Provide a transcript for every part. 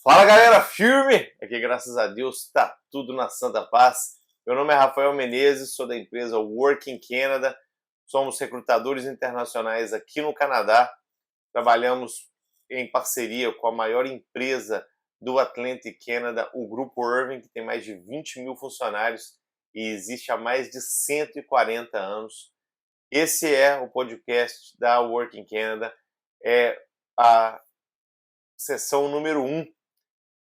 Fala galera, firme! Aqui graças a Deus tá tudo na santa paz. Meu nome é Rafael Menezes, sou da empresa Working Canada. Somos recrutadores internacionais aqui no Canadá. Trabalhamos em parceria com a maior empresa do Atlantic Canada, o Grupo Irving, que tem mais de 20 mil funcionários e existe há mais de 140 anos. Esse é o podcast da Working Canada, é a sessão número 1.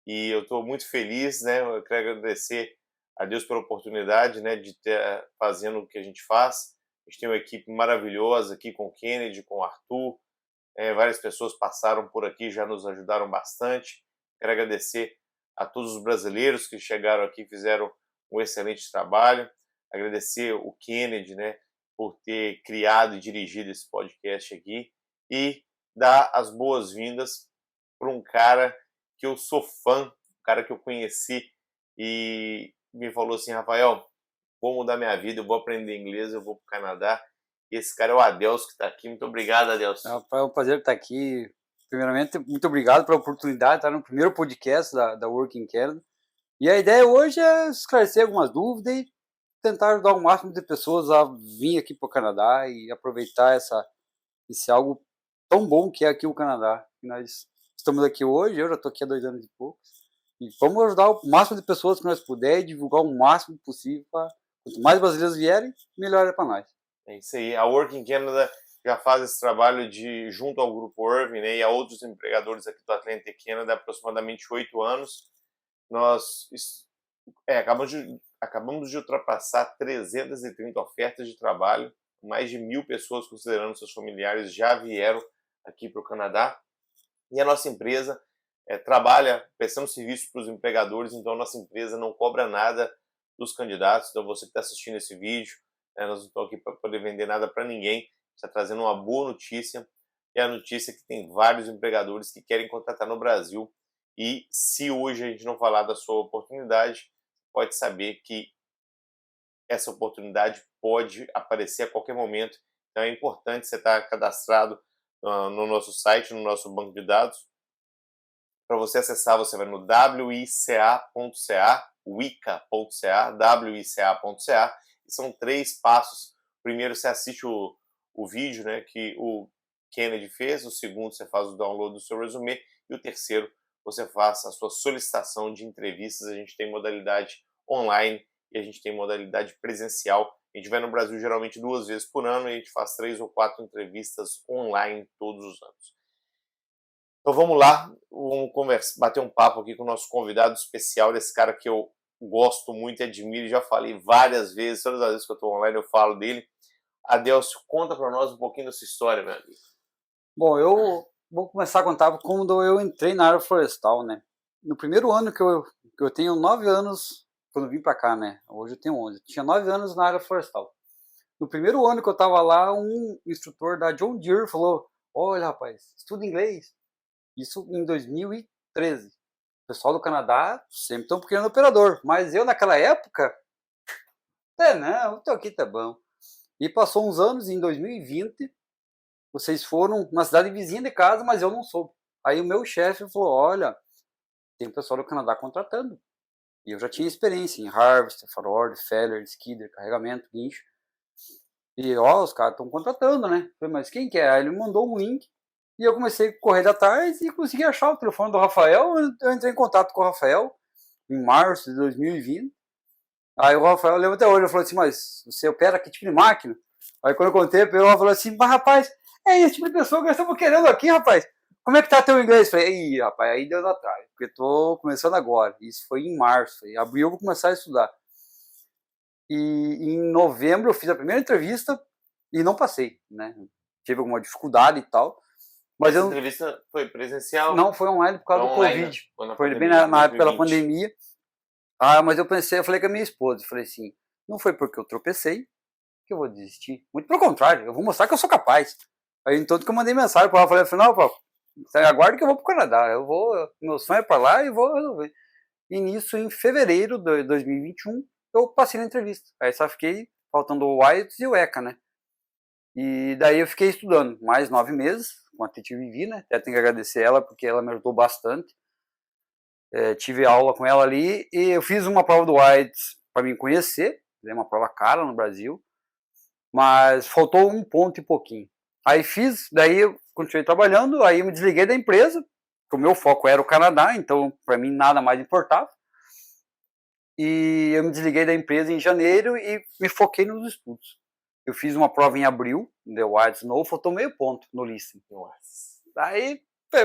E eu estou muito feliz, né? Eu quero agradecer a Deus pela oportunidade, né, de estar fazendo o que a gente faz. A gente tem uma equipe maravilhosa aqui com o Kennedy, com o Arthur. Várias pessoas passaram por aqui, já nos ajudaram bastante. Quero agradecer a todos os brasileiros que chegaram aqui e fizeram um excelente trabalho. Agradecer o Kennedy, né, por ter criado e dirigido esse podcast aqui. E dar as boas-vindas para um cara que eu sou fã, um cara que eu conheci e me falou assim: Rafael, vou mudar minha vida, eu vou aprender inglês, eu vou para o Canadá. E esse cara é o Adelso que está aqui. Muito obrigado, Adelso. É um prazer estar aqui. Primeiramente, muito obrigado pela oportunidade de estar no primeiro podcast da Working Canada. E a ideia hoje é esclarecer algumas dúvidas e tentar ajudar o máximo de pessoas a vir aqui para o Canadá e aproveitar esse algo tão bom que é aqui o Canadá. E nós estamos aqui hoje, eu já estou aqui há 2 anos e pouco. E vamos ajudar o máximo de pessoas que nós puder e divulgar o máximo possível. Quanto mais brasileiros vierem, melhor é para nós. É isso aí. A Working Canada já faz esse trabalho junto ao Grupo Irving, né, e a outros empregadores aqui do Atlantic Canada há aproximadamente 8 anos. Nós acabamos de ultrapassar 330 ofertas de trabalho. Mais de 1.000 pessoas, considerando seus familiares, já vieram aqui para o Canadá. E a nossa empresa trabalha prestando serviço para os empregadores, então a nossa empresa não cobra nada dos candidatos. Então você que está assistindo esse vídeo, nós não estamos aqui para poder vender nada para ninguém, está trazendo uma boa notícia, e a notícia é que tem vários empregadores que querem contratar no Brasil. E se hoje a gente não falar da sua oportunidade, pode saber que essa oportunidade pode aparecer a qualquer momento. Então é importante você estar cadastrado no nosso site, no nosso banco de dados. Para você acessar, você vai no wica.ca, wica.ca, e são 3 passos. Primeiro, você assiste o vídeo, né, que o Kennedy fez. O segundo, você faz o download do seu resumê. E o terceiro, você faz a sua solicitação de entrevistas. A gente tem modalidade online e a gente tem modalidade presencial. A gente vai no Brasil geralmente 2 vezes por ano e a gente faz 3 ou 4 entrevistas online todos os anos. Então vamos lá, vamos bater um papo aqui com o nosso convidado especial, desse cara que eu gosto muito e admiro, já falei várias vezes, todas as vezes que eu estou online eu falo dele. Adelso, conta para nós um pouquinho dessa história, meu amigo. Bom, eu vou começar a contar quando eu entrei na área florestal, né? No primeiro ano que eu tenho 9 anos, quando eu vim para cá, né? Hoje eu tenho 11. Tinha 9 anos na área florestal. No primeiro ano que eu estava lá, um instrutor da John Deere falou: olha, rapaz, estuda inglês. Isso em 2013. O pessoal do Canadá sempre estão procurando operador, mas eu naquela época, não, tô aqui, tá bom. E passou uns anos, em 2020, vocês foram na cidade vizinha de casa, mas eu não soube. Aí o meu chefe falou: olha, tem um pessoal do Canadá contratando. E eu já tinha experiência em harvester, farord, feller, skidder, carregamento, guincho. E ó, os caras estão contratando, né? Falei, mas quem que é? Aí ele me mandou um link e eu comecei a correr atrás e consegui achar o telefone do Rafael. Eu entrei em contato com o Rafael em março de 2020. Aí o Rafael lembra até hoje, ele falou assim: mas você opera que tipo de máquina? Aí quando eu contei, o Rafael falou assim: mas rapaz, é esse tipo de pessoa que nós estamos querendo aqui, rapaz. Como é que tá teu inglês? Eu falei: ih, rapaz, aí deu atrás, porque tô começando agora. Isso foi em março, em abril eu vou começar a estudar. E em novembro eu fiz a primeira entrevista e não passei, né? Tive alguma dificuldade e tal. Mas essa entrevista foi presencial? Não, foi online por causa do Covid. Foi bem na época da pandemia. Mas eu falei com a minha esposa, eu falei assim: não foi porque eu tropecei que eu vou desistir. Muito pelo contrário, eu vou mostrar que eu sou capaz. Aí então que eu mandei mensagem para ela, falei: não, pô, aguarde que eu vou pro Canadá. Meu sonho é para lá e vou resolver. E nisso, em fevereiro de 2021, eu passei na entrevista. Aí só fiquei faltando o IELTS e o ECA, né? E daí eu fiquei estudando mais 9 meses com a TTVV, né? Até tenho que agradecer ela porque ela me ajudou bastante. tive aula com ela ali e eu fiz uma prova do IELTS para me conhecer, né, uma prova cara no Brasil, mas faltou um ponto e pouquinho. Aí fiz, daí eu continuei trabalhando, aí eu me desliguei da empresa, porque o meu foco era o Canadá, então para mim nada mais importava. E eu me desliguei da empresa em janeiro e me foquei nos estudos. Eu fiz uma prova em abril, deu IELTS novo, faltou meio ponto no listening. Aí,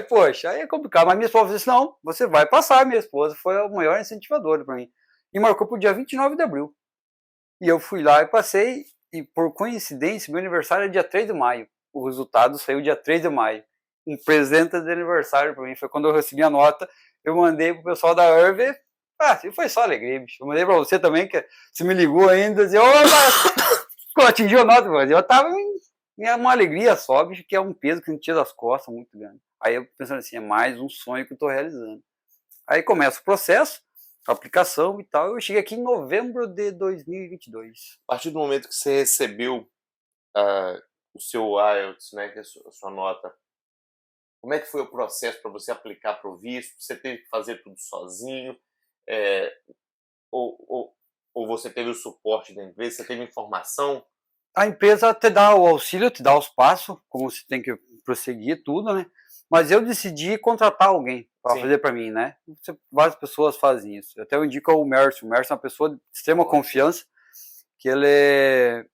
poxa, aí é complicado. Mas minha esposa disse, não, você vai passar. Minha esposa foi a maior incentivadora para mim. E marcou para o dia 29 de abril. E eu fui lá e passei, e por coincidência, meu aniversário é dia 3 de maio. O resultado saiu dia 3 de maio. Um presente de aniversário para mim. Foi quando eu recebi a nota, eu mandei pro pessoal da Irv. E foi só alegria, bicho. Eu mandei para você também, que você me ligou ainda, dizia, atingiu a nota, mas eu tava uma alegria só, bicho, que é um peso que a gente tira das costas muito grande. Aí eu pensando assim, é mais um sonho que eu tô realizando. Aí começa o processo, a aplicação e tal. Eu cheguei aqui em novembro de 2022. A partir do momento que você recebeu o seu IELTS, né, que é a sua nota, como é que foi o processo para você aplicar para o visto? Você teve que fazer tudo sozinho? Ou você teve o suporte da empresa? Você teve informação? A empresa te dá o auxílio, te dá os passos, como você tem que prosseguir tudo, né? Mas eu decidi contratar alguém para fazer para mim, né? Várias pessoas fazem isso. Eu até indico o Mércio. O Mércio é uma pessoa de extrema confiança, que ele...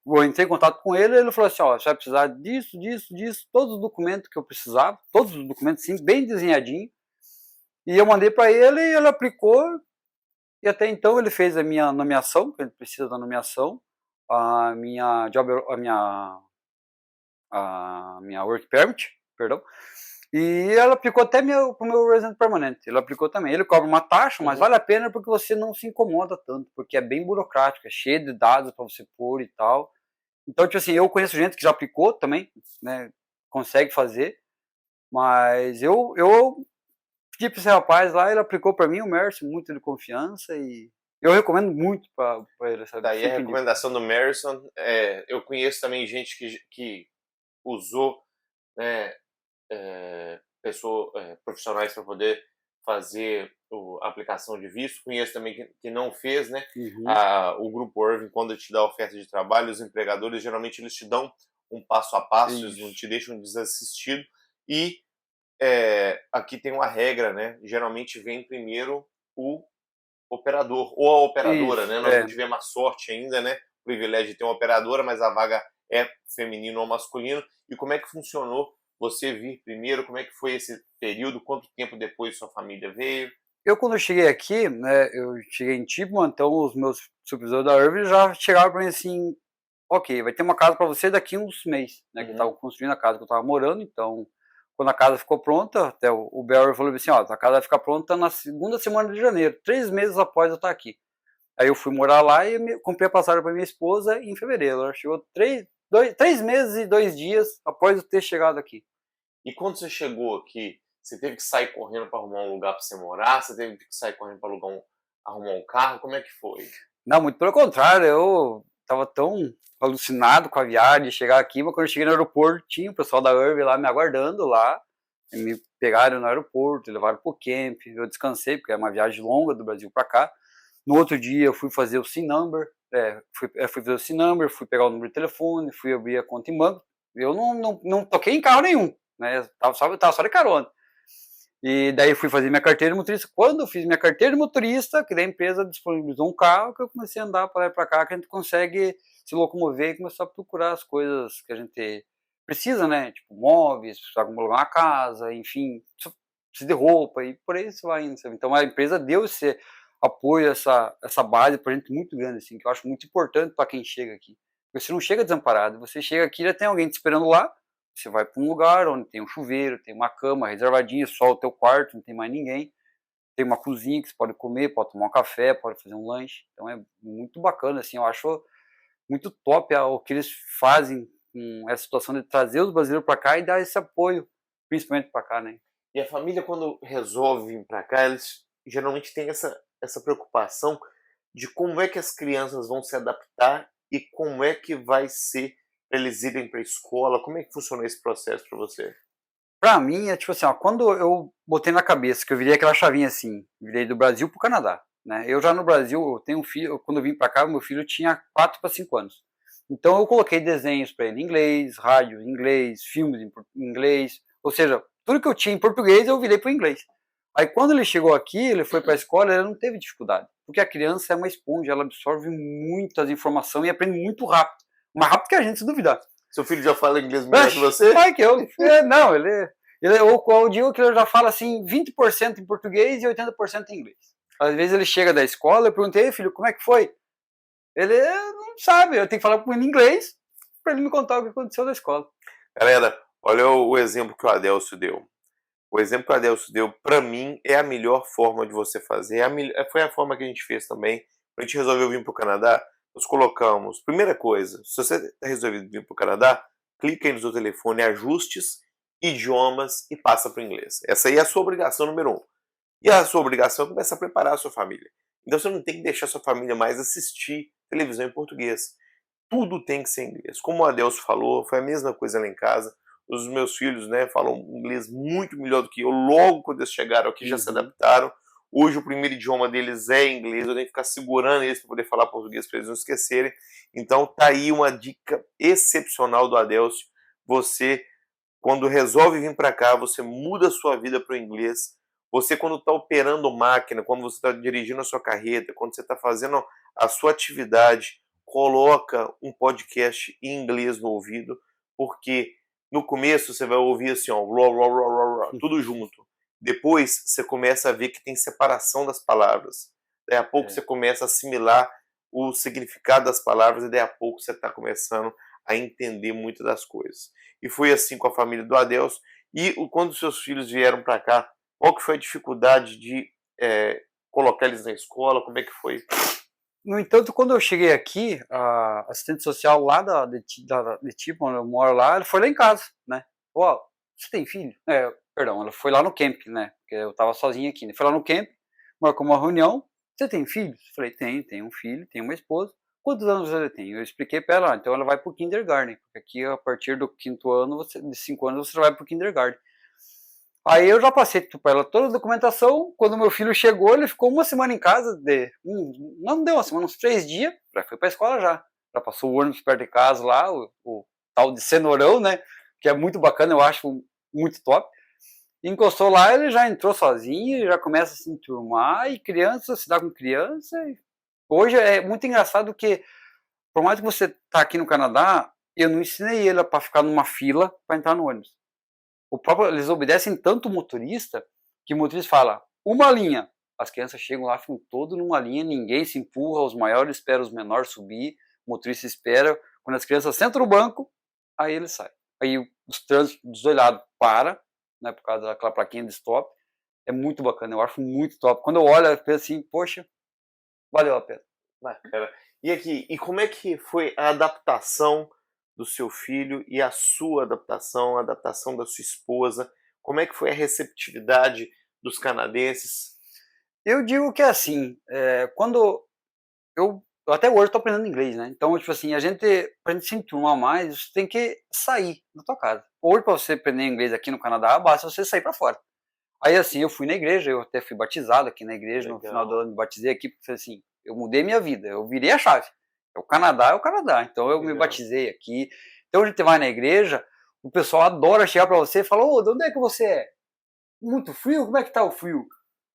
Eu entrei em contato com ele e ele falou assim, ó, você vai precisar disso, disso, disso, todos os documentos que eu precisava, todos os documentos, sim, bem desenhadinho. E eu mandei para ele e ele aplicou. E até então ele fez a minha nomeação, que ele precisa da nomeação, a minha work permit, perdão, e ela aplicou até pro meu residente permanente. Ele aplicou também. Ele cobra uma taxa, mas vale a pena porque você não se incomoda tanto, porque é bem burocrático, é cheio de dados para você pôr e tal. Então, tipo assim, eu conheço gente que já aplicou também, né, consegue fazer, mas eu pedi para esse rapaz lá, ele aplicou para mim, o Mércio, muito de confiança, e eu recomendo muito para ele, sabe? Daí a recomendação do Merson, eu conheço também gente que usou, né, profissionais para poder fazer a aplicação de visto. Conheço também que não fez, né? O Grupo Irving, quando te dá oferta de trabalho, os empregadores geralmente eles te dão um passo a passo, eles não te deixam desassistido. E aqui tem uma regra, né? Geralmente vem primeiro o operador ou a operadora, né? Nós não tivemos a sorte ainda, né? O privilégio de ter uma operadora, mas a vaga é feminino ou masculino. E como é que funcionou você vir primeiro? Como é que foi esse período? Quanto tempo depois sua família veio? Eu, quando eu cheguei aqui, né, eu cheguei em Tipman, então os meus supervisores da Irving já chegaram para mim assim, ok, vai ter uma casa para você daqui uns meses, né, que eu estava construindo a casa que eu estava morando, então quando a casa ficou pronta, até o Barry falou assim, ó, a casa vai ficar pronta na segunda semana de janeiro, 3 meses após eu estar aqui. Aí eu fui morar lá e comprei a passagem para minha esposa em fevereiro. Ela chegou 3 meses e 2 dias após eu ter chegado aqui. E quando você chegou aqui, você teve que sair correndo para arrumar um lugar para você morar? Você teve que sair correndo para arrumar um carro? Como é que foi? Não, muito pelo contrário. Eu estava tão alucinado com a viagem de chegar aqui, mas quando eu cheguei no aeroporto, tinha o pessoal da Irving lá me aguardando lá. Me pegaram no aeroporto, levaram pro camp. Eu descansei, porque é uma viagem longa do Brasil para cá. No outro dia eu fui fazer o SIN number, fui fazer o SIN number, fui pegar o número de telefone, fui abrir a conta em banco. Eu não toquei em carro nenhum, né? Tava só de carona. E daí fui fazer minha carteira de motorista. Quando eu fiz minha carteira de motorista, que da empresa disponibilizou um carro, que eu comecei a andar para lá e para cá, que a gente consegue se locomover e começar a procurar as coisas que a gente precisa, né? Tipo móveis, precisar alugar uma casa, enfim, precisa de roupa e por aí você vai indo. Sabe? Então a empresa deu esse apoio, essa base pra gente muito grande, assim, que eu acho muito importante para quem chega aqui. Porque você não chega desamparado, você chega aqui e já tem alguém te esperando lá, você vai para um lugar onde tem um chuveiro, tem uma cama reservadinha, só o teu quarto, não tem mais ninguém, tem uma cozinha que você pode comer, pode tomar um café, pode fazer um lanche, então é muito bacana, assim, eu acho muito top o que eles fazem com essa situação de trazer os brasileiros para cá e dar esse apoio, principalmente para cá, né? E a família, quando resolve vir para cá, eles geralmente têm essa preocupação de como é que as crianças vão se adaptar e como é que vai ser para eles irem para a escola. Como é que funciona esse processo para você? Pra mim, é tipo assim, ó, quando eu botei na cabeça que eu virei aquela chavinha assim, virei do Brasil pro Canadá, né? Eu já no Brasil, eu tenho um filho, quando eu vim pra cá, meu filho tinha 4 para 5 anos. Então eu coloquei desenhos pra ele em inglês, rádio em inglês, filmes em inglês, ou seja, tudo que eu tinha em português eu virei pro inglês. Aí quando ele chegou aqui, ele foi pra escola, ele não teve dificuldade, porque a criança é uma esponja, ela absorve muitas informações e aprende muito rápido, mais rápido que a gente, se duvidar. Seu filho já fala inglês melhor que você? Que eu, não, eu digo que ele já fala assim 20% em português e 80% em inglês. Às vezes ele chega da escola, eu perguntei, filho, como é que foi? Ele não sabe, eu tenho que falar com ele em inglês para ele me contar o que aconteceu na escola. Galera, olha o exemplo que o Adelcio deu. O exemplo que o Adelcio deu, para mim, é a melhor forma de você fazer. Foi a forma que a gente fez também. A gente resolveu vir para o Canadá, nós colocamos, primeira coisa, se você está resolvido vir para o Canadá, clica aí no seu telefone, ajustes, idiomas e passa para o inglês. Essa aí é a sua obrigação número 1. E a sua obrigação é começar a preparar a sua família. Então você não tem que deixar a sua família mais assistir televisão em português. Tudo tem que ser em inglês. Como o Adelcio falou, foi a mesma coisa lá em casa. Os meus filhos, né, falam inglês muito melhor do que eu. Logo quando eles chegaram aqui, já se adaptaram. Hoje o primeiro idioma deles é inglês. Eu tenho que ficar segurando eles para poder falar português para eles não esquecerem. Então tá aí uma dica excepcional do Adelcio. Você, quando resolve vir para cá, você muda a sua vida para o inglês. Você, quando está operando máquina, quando você está dirigindo a sua carreta, quando você está fazendo a sua atividade, coloca um podcast em inglês no ouvido, porque no começo você vai ouvir assim, ó, tudo junto. Depois você começa a ver que tem separação das palavras. Daí a pouco você começa a assimilar o significado das palavras e daí a pouco você está começando a entender muitas das coisas. E foi assim com a família do Adelcio. E quando seus filhos vieram para cá, qual que foi a dificuldade de colocar eles na escola? Como é que foi? No entanto, quando eu cheguei aqui, a assistente social lá da Tipo, onde eu moro lá, ela foi lá em casa, né? Ó, você tem filho? Perdão, ela foi lá no camp, né? Porque eu tava sozinho aqui, né? Foi lá no camp, marcou uma reunião. Você tem filhos? Falei, tenho um filho, tenho uma esposa. Quantos anos ele tem? Eu expliquei para ela, então ela vai pro kindergarten, porque aqui a partir do 5º ano, de 5 anos, você vai pro kindergarten. Aí eu já passei para ela toda a documentação. Quando meu filho chegou, ele ficou uma semana em casa, não deu uma semana, uns 3 dias, já foi para a escola já passou o ônibus perto de casa lá, o tal de cenourão, né, que é muito bacana, eu acho muito top. Encostou lá, ele já entrou sozinho, já começa a se enturmar, e criança se dá com criança. Hoje é muito engraçado que, por mais que você tá aqui no Canadá, eu não ensinei ele para ficar numa fila para entrar no ônibus. Eles obedecem tanto o motorista que o motorista fala, uma linha. As crianças chegam lá, ficam todos numa linha, ninguém se empurra, os maiores esperam os menores subir, o motorista espera. Quando as crianças sentam no banco, aí ele sai. Aí os trânsitos dos dois lados para, né, por causa daquela plaquinha de stop. É muito bacana, eu acho muito top. Quando eu olho, eu penso assim, poxa, valeu a pena. Bacana. E aqui, e como é que foi a adaptação do seu filho e a sua adaptação, a adaptação da sua esposa? Como é que foi a receptividade dos canadenses? Eu digo que é assim, quando eu até hoje estou aprendendo inglês, né? Então, tipo assim, pra gente se enturmar mais, você tem que sair da tua casa. Hoje, para você aprender inglês aqui no Canadá, basta você sair para fora. Aí, assim, eu fui na igreja, eu até fui batizado aqui na igreja. Legal. No final do ano me batizei aqui, porque assim, eu mudei minha vida, eu virei a chave. É o Canadá, então eu me batizei aqui. Então, a gente vai na igreja, o pessoal adora chegar para você e falar, ô, de onde é que você é? Muito frio? Como é que tá o frio?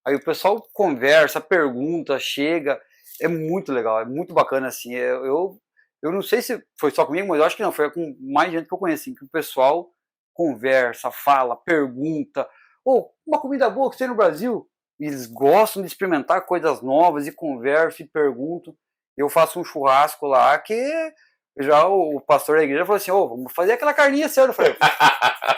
Aí o pessoal conversa, pergunta, chega, é muito legal, é muito bacana, assim, eu não sei se foi só comigo, mas eu acho que não, foi com mais gente que eu conheci, que o pessoal conversa, fala, pergunta, uma comida boa que tem no Brasil, e eles gostam de experimentar coisas novas, e conversam, e perguntam. Eu faço um churrasco lá, que já o pastor da igreja falou assim, vamos fazer aquela carninha esse ano. Eu falei,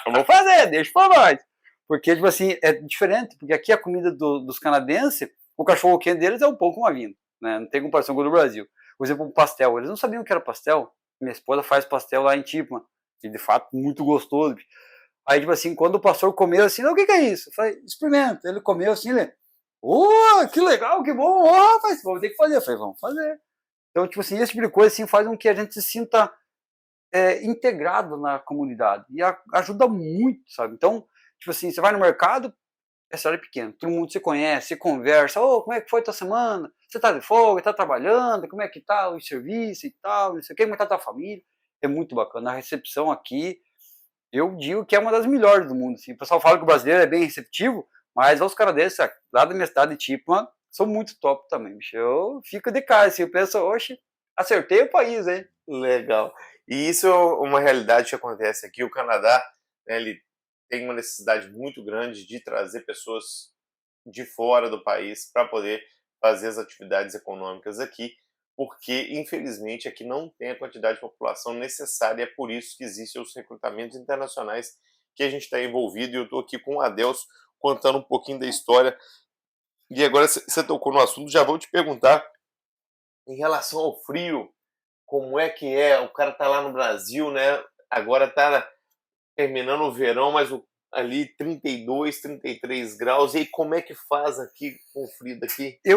vamos fazer, deixa pra nós. Porque, tipo assim, é diferente, porque aqui a comida dos canadenses, o cachorro quente deles é um pão com uma vinda, né? Não tem comparação com o do Brasil. Por exemplo, um pastel, eles não sabiam o que era pastel. Minha esposa faz pastel lá em Tipman, e de fato, muito gostoso. Aí, tipo assim, quando o pastor comeu assim, o que é isso? Eu falei, experimenta. Ele comeu assim, ele, que legal, que bom, rapaz, vamos ter que fazer. Eu falei, vamos fazer. Então, tipo assim, esse tipo de coisa assim, faz com que a gente se sinta integrado na comunidade, e ajuda muito, sabe? Então, tipo assim, você vai no mercado, é cidade pequena, todo mundo se conhece, se conversa, ô, como é que foi tua semana? Você tá de folga, tá trabalhando, como é que tá o serviço e tal, não sei o que, como é que tá tua família? É muito bacana, a recepção aqui, eu digo que é uma das melhores do mundo, assim. O pessoal fala que o brasileiro é bem receptivo, mas os caras desses, lá da minha cidade de Tipman, são muito top também, bicho. Eu fico de cara, assim, eu penso, oxe, acertei o país, hein? Legal. E isso é uma realidade que acontece aqui. O Canadá, né, ele tem uma necessidade muito grande de trazer pessoas de fora do país para poder fazer as atividades econômicas aqui, porque infelizmente aqui não tem a quantidade de população necessária. É por isso que existem os recrutamentos internacionais que a gente está envolvido. E eu estou aqui com o Adelso contando um pouquinho da história. E agora você tocou no assunto, já vou te perguntar em relação ao frio, como é que é? O cara tá lá no Brasil, né? Agora tá terminando o verão, mas ali 32, 33 graus. E aí, como é que faz aqui com o frio daqui? É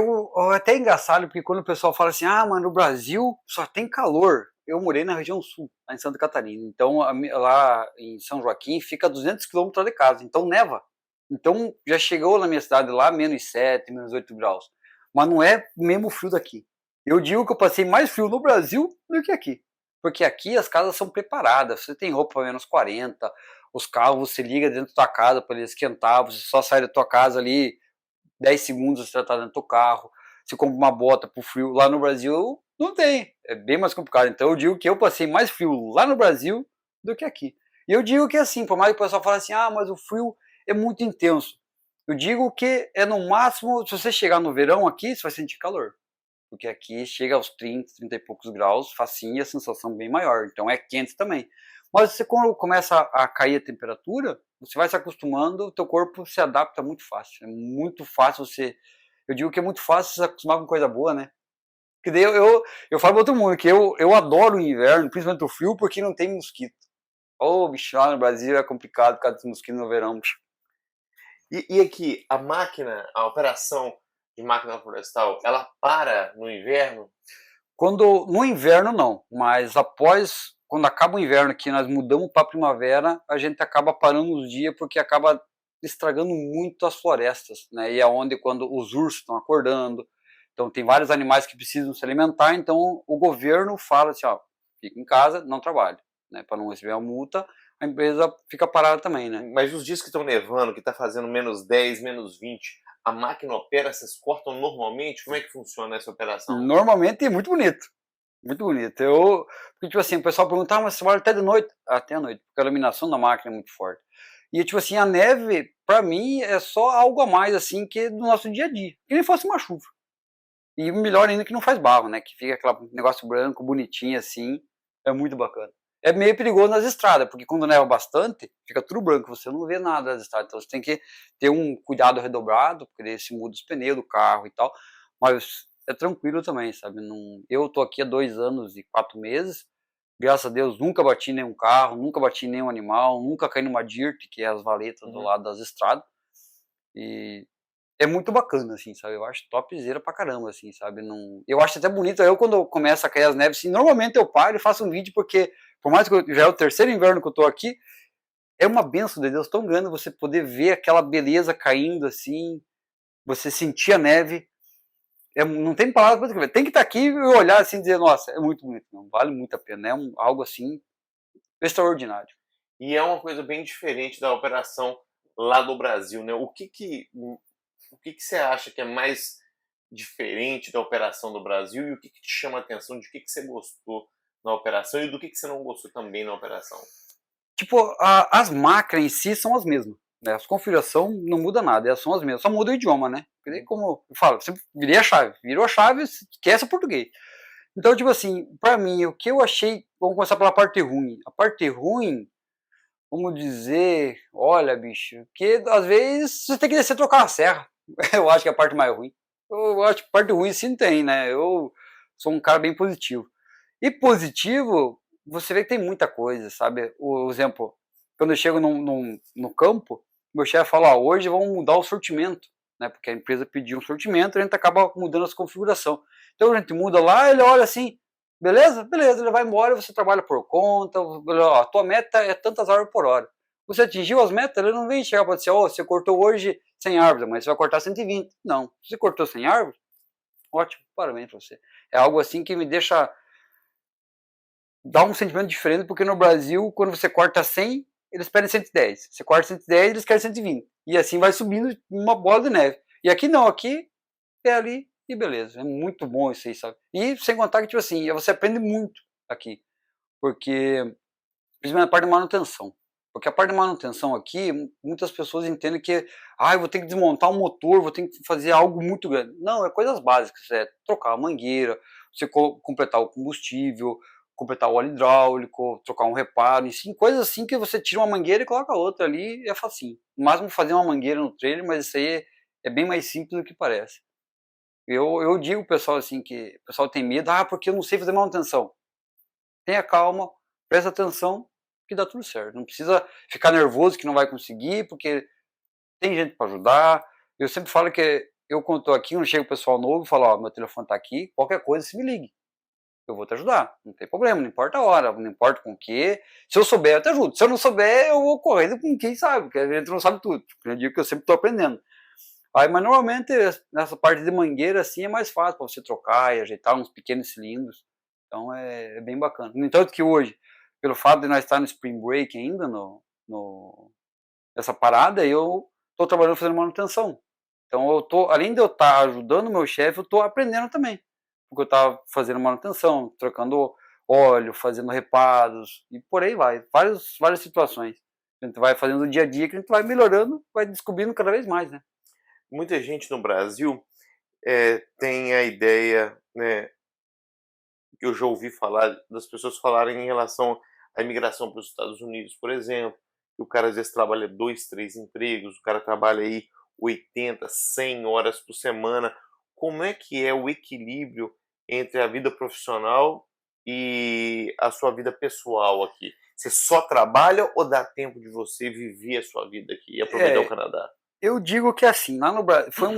até engraçado, porque quando o pessoal fala assim, ah, mas no Brasil só tem calor. Eu morei na região sul, lá em Santa Catarina. Então, lá em São Joaquim, fica a 200 quilômetros de casa. Então, neva. Então, já chegou na minha cidade lá, menos 7, menos 8 graus. Mas não é o mesmo frio daqui. Eu digo que eu passei mais frio no Brasil do que aqui. Porque aqui as casas são preparadas. Você tem roupa para menos 40, os carros você liga dentro da tua casa para ele esquentar, você só sai da tua casa ali 10 segundos você já está dentro do carro, você compra uma bota pro frio. Lá no Brasil não tem, é bem mais complicado. Então eu digo que eu passei mais frio lá no Brasil do que aqui. E eu digo que assim, por mais que o pessoal fale assim, ah, mas o frio é muito intenso. Eu digo que é no máximo, se você chegar no verão aqui, você vai sentir calor. Porque aqui chega aos 30, 30 e poucos graus, facinho, e a sensação bem maior. Então é quente também. Mas você, quando começa a cair a temperatura, você vai se acostumando, o teu corpo se adapta muito fácil. É muito fácil você... Eu digo que é muito fácil se acostumar com coisa boa, né? Porque daí eu falo pra todo mundo que eu adoro o inverno, principalmente o frio, porque não tem mosquito. Ô, bicho, lá no Brasil é complicado por causa dos mosquitos no verão. Bicho. E aqui, a máquina, a operação de máquina florestal, ela para no inverno? No inverno não, mas quando acaba o inverno, que nós mudamos para a primavera, a gente acaba parando os dias porque acaba estragando muito as florestas, né? E é onde quando os ursos estão acordando, então tem vários animais que precisam se alimentar, então o governo fala assim, ó, fica em casa, não trabalhe, né? Para não receber a multa, a empresa fica parada também, né? Mas os dias que estão nevando, que está fazendo menos 10, menos 20, a máquina opera, vocês cortam normalmente? Como é que funciona essa operação? Normalmente é muito bonito. Muito bonito. Porque, tipo assim, o pessoal pergunta, ah, mas você trabalha até de noite? Até a noite, porque a iluminação da máquina é muito forte. E, tipo assim, a neve, pra mim, é só algo a mais, assim, que do nosso dia a dia. Que nem fosse uma chuva. E melhor ainda que não faz barro, né? Que fica aquele negócio branco, bonitinho, assim. É muito bacana. É meio perigoso nas estradas, porque quando neva bastante, fica tudo branco, você não vê nada nas estradas. Então você tem que ter um cuidado redobrado, porque daí se muda os pneus do carro e tal. Mas é tranquilo também, sabe? Não... Eu tô aqui há 2 anos e 4 meses. Graças a Deus, nunca bati nenhum carro, nunca bati nenhum animal, nunca caí numa dirt, que é as valetas do lado das estradas. E é muito bacana, assim, sabe? Eu acho topzera pra caramba, assim, sabe? Não... Eu acho até bonito, quando começa a cair as neves, assim, normalmente eu paro e faço um vídeo, porque, por mais que já é o terceiro inverno que eu tô aqui, é uma benção de Deus tão grande você poder ver aquela beleza caindo, assim, você sentir a neve. Não tem palavras para descrever. Tem que estar aqui e olhar assim e dizer, nossa, é muito bonito, não, vale muito a pena, é algo assim extraordinário. E é uma coisa bem diferente da operação lá do Brasil, né? O que você acha que é mais diferente da operação do Brasil e o que te chama a atenção, de que você gostou na operação e do que você não gostou também na operação? Tipo, as máquinas em si são as mesmas, né? As configurações não muda nada, elas são as mesmas, só muda o idioma, né? Porque como eu falo, você virou a chave, esquece o português. Então, tipo assim, pra mim, o que eu achei, vamos começar pela parte ruim. A parte ruim, vamos dizer, olha, bicho, que às vezes você tem que descer trocar a serra. Eu acho que é a parte mais ruim. Eu acho que a parte ruim sim tem, né? Eu sou um cara bem positivo. E positivo, você vê que tem muita coisa, sabe? O exemplo, quando eu chego no campo, meu chefe fala, ó, hoje vamos mudar o sortimento, né? Porque a empresa pediu um sortimento, a gente acaba mudando essa configuração. Então a gente muda lá, ele olha assim, beleza? Beleza, ele vai embora, você trabalha por conta, ó, a tua meta é tantas horas por hora. você atingiu as metas, ele não vem chegar para dizer, você cortou hoje 100 árvores, mas você vai cortar 120. Não, se você cortou 100 árvores, ótimo, parabéns para você. É algo assim que me deixa, dá um sentimento diferente, porque no Brasil, quando você corta 100, eles pedem 110. Você corta 110, eles querem 120. E assim vai subindo uma bola de neve. E aqui não, aqui é ali e beleza. É muito bom isso aí, sabe? E sem contar que, tipo assim, você aprende muito aqui. Porque, principalmente a parte de manutenção. Porque a parte de manutenção aqui, muitas pessoas entendem que, eu vou ter que desmontar um motor, vou ter que fazer algo muito grande. Não, é coisas básicas. É trocar a mangueira, você completar o combustível, completar o óleo hidráulico, trocar um reparo, sim, coisas assim que você tira uma mangueira e coloca outra ali e é facinho. No máximo fazer uma mangueira no trailer, mas isso aí é bem mais simples do que parece. Eu digo pro pessoal assim que o pessoal tem medo, porque eu não sei fazer manutenção. Tenha calma, presta atenção que dá tudo certo. Não precisa ficar nervoso que não vai conseguir, porque tem gente para ajudar. Eu sempre falo que eu, quando estou aqui, quando chega o pessoal novo, falo, meu telefone está aqui, qualquer coisa, se me ligue. Eu vou te ajudar, não tem problema, não importa a hora, não importa com o que. Se eu souber, eu te ajudo. Se eu não souber, eu vou correndo com quem sabe, porque a gente não sabe tudo. Eu digo que eu sempre estou aprendendo. Mas normalmente, nessa parte de mangueira, assim, é mais fácil para você trocar e ajeitar uns pequenos cilindros. Então, é bem bacana. No entanto que hoje, pelo fato de nós estar no Spring Break ainda, nessa parada, eu estou trabalhando fazendo manutenção. Então, além de eu estar ajudando o meu chefe, eu estou aprendendo também. Porque eu estava fazendo manutenção, trocando óleo, fazendo reparos, e por aí vai. Várias situações. A gente vai fazendo o dia a dia, que a gente vai melhorando, vai descobrindo cada vez mais, né? Muita gente no Brasil tem a ideia, né, que eu já ouvi falar, das pessoas falarem em relação à imigração para os Estados Unidos, por exemplo, que o cara às vezes trabalha 2, 3 empregos, o cara trabalha aí 80, 100 horas por semana. Como é que é o equilíbrio entre a vida profissional e a sua vida pessoal aqui? Você só trabalha ou dá tempo de você viver a sua vida aqui e aproveitar o Canadá? Eu digo que assim, lá no Brasil, foi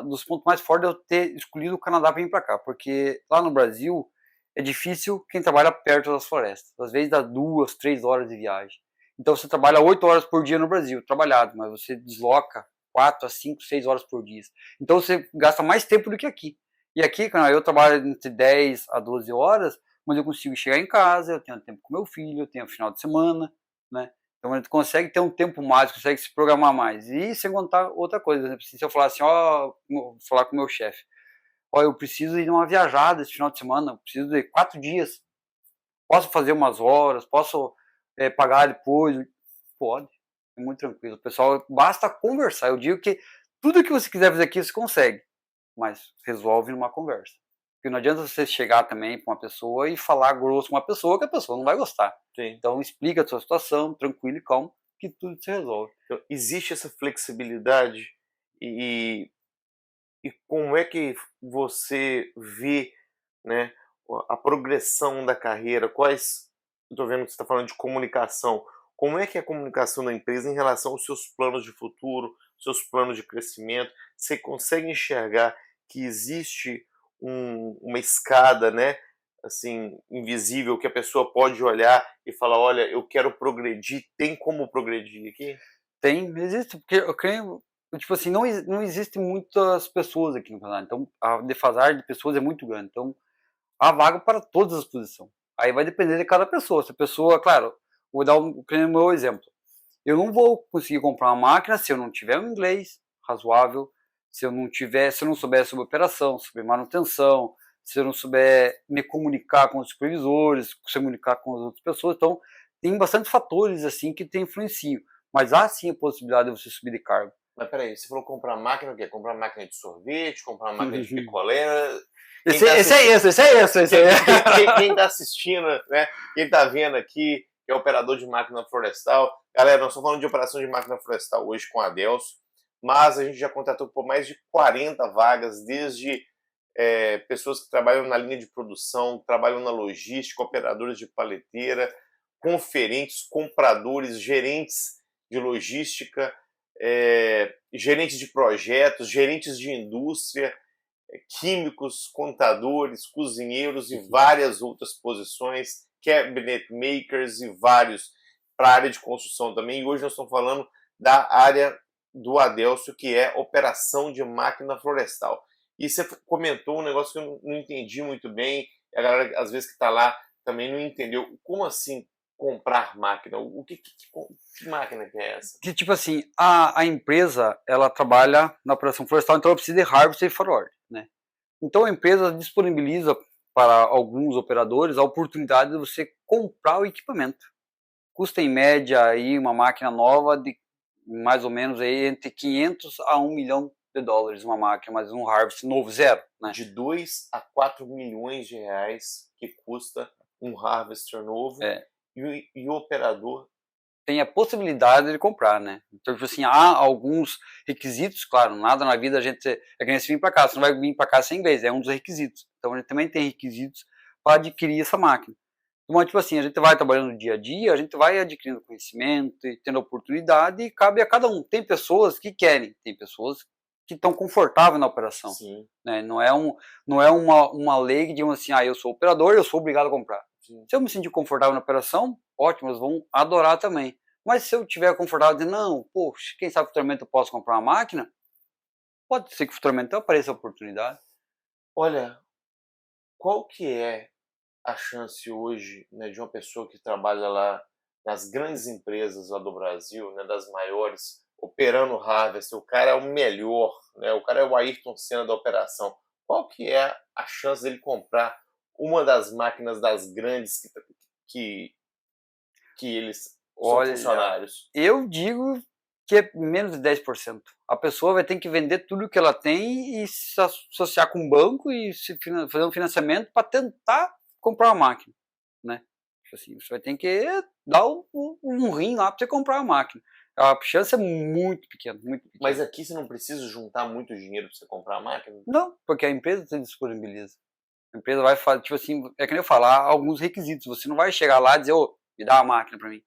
dos pontos mais fortes de eu ter escolhido o Canadá para vir para cá, porque lá no Brasil é difícil quem trabalha perto das florestas. Às vezes dá 2, 3 horas de viagem. Então você trabalha 8 horas por dia no Brasil, trabalhado, mas você desloca 4 a 5, 6 horas por dia. Então você gasta mais tempo do que aqui. E aqui, eu trabalho entre 10 a 12 horas, mas eu consigo chegar em casa, eu tenho tempo com meu filho, eu tenho final de semana, né? Então a gente consegue ter um tempo mais, consegue se programar mais. E sem contar outra coisa, né? Se eu falar assim, falar com o meu chefe, eu preciso ir numa viajada esse final de semana, eu preciso de 4 dias, posso fazer umas horas, posso pagar depois? Pode, é muito tranquilo. Pessoal, basta conversar. Eu digo que tudo que você quiser fazer aqui, você consegue, mas resolve numa conversa. Porque não adianta você chegar também para uma pessoa e falar grosso com uma pessoa que a pessoa não vai gostar. Sim. Então explica a sua situação, tranquilo e calmo, que tudo se resolve. Então, existe essa flexibilidade e como é que você vê, né, a progressão da carreira? Estou vendo que você está falando de comunicação. Como é que é a comunicação da empresa em relação aos seus planos de futuro, seus planos de crescimento? Você consegue enxergar que existe uma escada, né, assim, invisível, que a pessoa pode olhar e falar, olha, eu quero progredir, tem como progredir aqui? Tem, existe, porque eu creio, tipo assim, não existe muitas pessoas aqui no Canadá, então a defasagem de pessoas é muito grande, então há vaga para todas as posições. Aí vai depender de cada pessoa. Se a pessoa, claro, vou dar o meu exemplo. Eu não vou conseguir comprar uma máquina se eu não tiver um inglês razoável, se eu não souber sobre operação, sobre manutenção, se eu não souber me comunicar com os supervisores, se comunicar com as outras pessoas. Então, tem bastante fatores assim que influenciam. Mas há sim a possibilidade de você subir de cargo. Mas peraí, você falou comprar máquina o quê? Comprar máquina de sorvete, comprar máquina de picolé? Esse é esse. Quem tá assistindo, né? Quem tá vendo aqui, que é operador de máquina florestal. Galera, nós estamos falando de operação de máquina florestal hoje com a Delso, mas a gente já contratou por mais de 40 vagas, desde pessoas que trabalham na linha de produção, trabalham na logística, operadores de paleteira, conferentes, compradores, gerentes de logística, gerentes de projetos, gerentes de indústria, químicos, contadores, cozinheiros e várias outras posições, cabinet makers e vários, para a área de construção também, e hoje nós estamos falando da área do Adelcio, que é operação de máquina florestal. E você comentou um negócio que eu não entendi muito bem, a galera, às vezes, que está lá também não entendeu. Como assim comprar máquina? Que máquina que é essa? Que, tipo assim, a empresa, ela trabalha na operação florestal, então ela precisa de harvester e forward, né? Então a empresa disponibiliza para alguns operadores a oportunidade de você comprar o equipamento. Custa em média aí uma máquina nova de mais ou menos aí entre 500 a 1 milhão de dólares uma máquina, mas um harvest novo, zero, né? De 2 a 4 milhões de reais que custa um harvester novo, e o operador tem a possibilidade de comprar, né? Então, tipo assim, há alguns requisitos, claro, nada na vida a gente é que nem se vir para cá, você não vai vir para cá sem inglês, é um dos requisitos. Então a gente também tem requisitos para adquirir essa máquina. Então, tipo assim, a gente vai trabalhando no dia a dia, a gente vai adquirindo conhecimento e tendo oportunidade, e cabe a cada um. Tem pessoas que querem, tem pessoas que estão confortáveis na operação. Sim. Né? Não é uma lei que diz assim, eu sou operador, eu sou obrigado a comprar. Sim. Se eu me sentir confortável na operação, ótimo, eles vão adorar também. Mas se eu estiver confortável de não, poxa, quem sabe futuramente eu posso comprar uma máquina, pode ser que futuramente apareça a oportunidade. Olha, qual que é a chance hoje, né, de uma pessoa que trabalha lá nas grandes empresas lá do Brasil, né, das maiores, operando harvest, o cara é o melhor, né, o cara é o Ayrton Senna da operação. Qual que é a chance dele comprar uma das máquinas das grandes que eles são funcionários? Eu digo que é menos de 10%. A pessoa vai ter que vender tudo que ela tem e se associar com um banco e fazer um financiamento para tentar comprar uma máquina, né? Assim, você vai ter que dar um rim lá para você comprar uma máquina. A chance é muito pequena, muito pequena. Mas aqui você não precisa juntar muito dinheiro para você comprar a máquina? Não, porque a empresa te disponibiliza. A empresa vai fazer, tipo assim, é que nem eu falar alguns requisitos. Você não vai chegar lá e dizer, me dá a máquina para mim.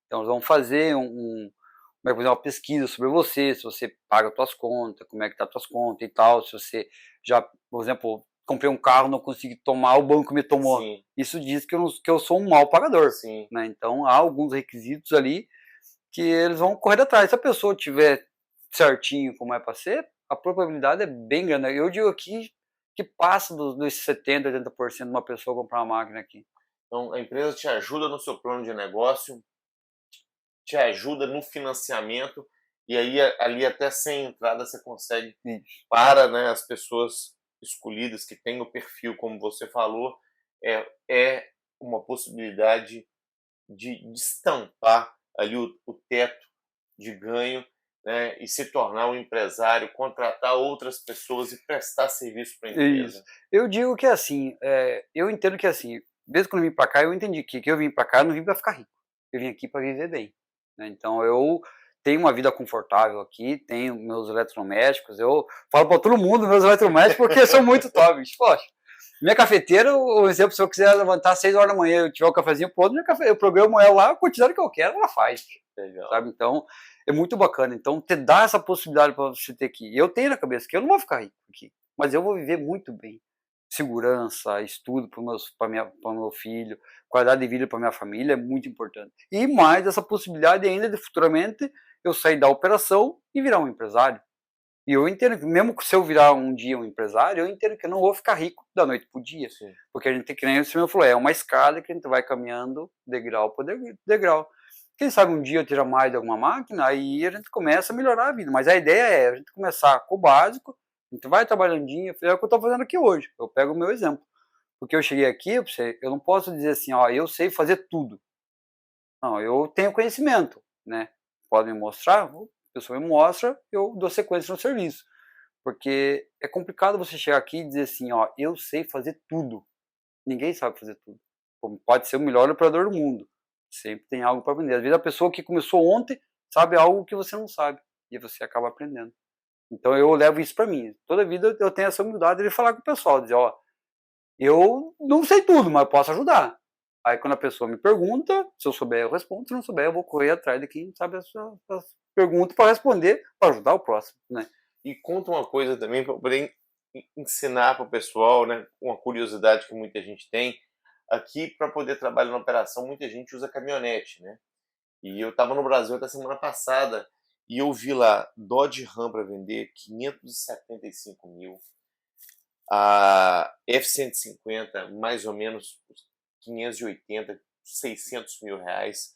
Então eles vão fazer uma pesquisa sobre você, se você paga suas contas, como é que tá as suas contas e tal, se você já, por exemplo, comprei um carro, não consegui tomar, o banco me tomou. Sim. Isso diz que eu sou um mau pagador. Sim. Né? Então há alguns requisitos ali que eles vão correr atrás. Se a pessoa tiver certinho como é para ser, a probabilidade é bem grande. Eu digo aqui que passa dos 70%, 80% de uma pessoa comprar uma máquina aqui. Então a empresa te ajuda no seu plano de negócio, te ajuda no financiamento, e aí ali até sem entrada você consegue, para, né, as pessoas escolhidas que têm o perfil, como você falou, é uma possibilidade de estampar ali o teto de ganho, né, e se tornar um empresário, contratar outras pessoas e prestar serviço para a empresa. Isso. Eu digo que assim, eu entendo que assim, desde quando eu vim para cá, eu entendi que eu vim para cá, eu não vim para ficar rico, eu vim aqui para viver bem. Né? Então eu tenho uma vida confortável aqui, tenho meus eletrodomésticos, eu falo para todo mundo meus eletrodomésticos porque são muito top. Poxa, minha cafeteira, por exemplo, se eu quiser levantar às 6 horas da manhã, eu tiver o cafezinho pronto, eu programo ela lá, a quantidade que eu quero, ela faz. Legal. Sabe? Então, é muito bacana. Então, te dá essa possibilidade para você ter aqui. Eu tenho na cabeça que eu não vou ficar rico aqui, mas eu vou viver muito bem. Segurança, estudo para meu filho, qualidade de vida para minha família é muito importante. E mais essa possibilidade ainda de futuramente eu sair da operação e virar um empresário. E eu entendo que mesmo se eu virar um dia um empresário, eu entendo que eu não vou ficar rico da noite pro dia. Sim. Porque a gente tem, que nem o senhor falou, é uma escada que a gente vai caminhando degrau por degrau. Quem sabe um dia eu tirar mais de alguma máquina, aí a gente começa a melhorar a vida. Mas a ideia é a gente começar com o básico, a gente vai trabalhando, é o que eu estou fazendo aqui hoje. Eu pego o meu exemplo. Porque eu cheguei aqui, eu não posso dizer assim, eu sei fazer tudo. Não, eu tenho conhecimento, né? Pode me mostrar? A pessoa me mostra, eu dou sequência no serviço. Porque é complicado você chegar aqui e dizer assim, eu sei fazer tudo. Ninguém sabe fazer tudo. Pode ser o melhor operador do mundo. Sempre tem algo para aprender. Às vezes a pessoa que começou ontem sabe algo que você não sabe. E você acaba aprendendo. Então eu levo isso para mim. Toda vida eu tenho essa humildade de falar com o pessoal. Dizer, eu não sei tudo, mas eu posso ajudar. Aí quando a pessoa me pergunta, se eu souber eu respondo. Se não souber eu vou correr atrás de quem sabe as perguntas para responder, para ajudar o próximo, né? E conta uma coisa também para poder ensinar para o pessoal, né, uma curiosidade que muita gente tem. Aqui, para poder trabalhar na operação, muita gente usa caminhonete, né? E eu estava no Brasil até semana passada e eu vi lá Dodge Ram para vender 575 mil, a F-150 mais ou menos 580, 600 mil reais.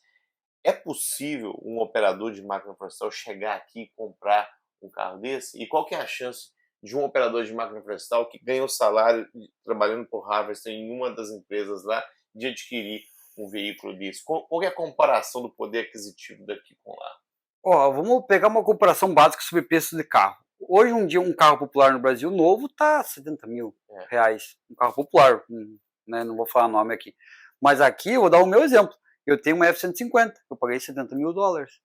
É possível um operador de máquina florestal chegar aqui e comprar um carro desse? E qual que é a chance de um operador de máquina florestal que ganha o salário trabalhando por Harvester em uma das empresas lá de adquirir um veículo desse? Qual é a comparação do poder aquisitivo daqui com lá? Ó, vamos pegar uma comparação básica sobre preço de carro. Hoje, um dia, um carro popular no Brasil novo tá 70 mil reais. Um carro popular, né? Não vou falar nome aqui. Mas aqui, eu vou dar o meu exemplo. Eu tenho uma F-150, eu paguei 70 mil dólares.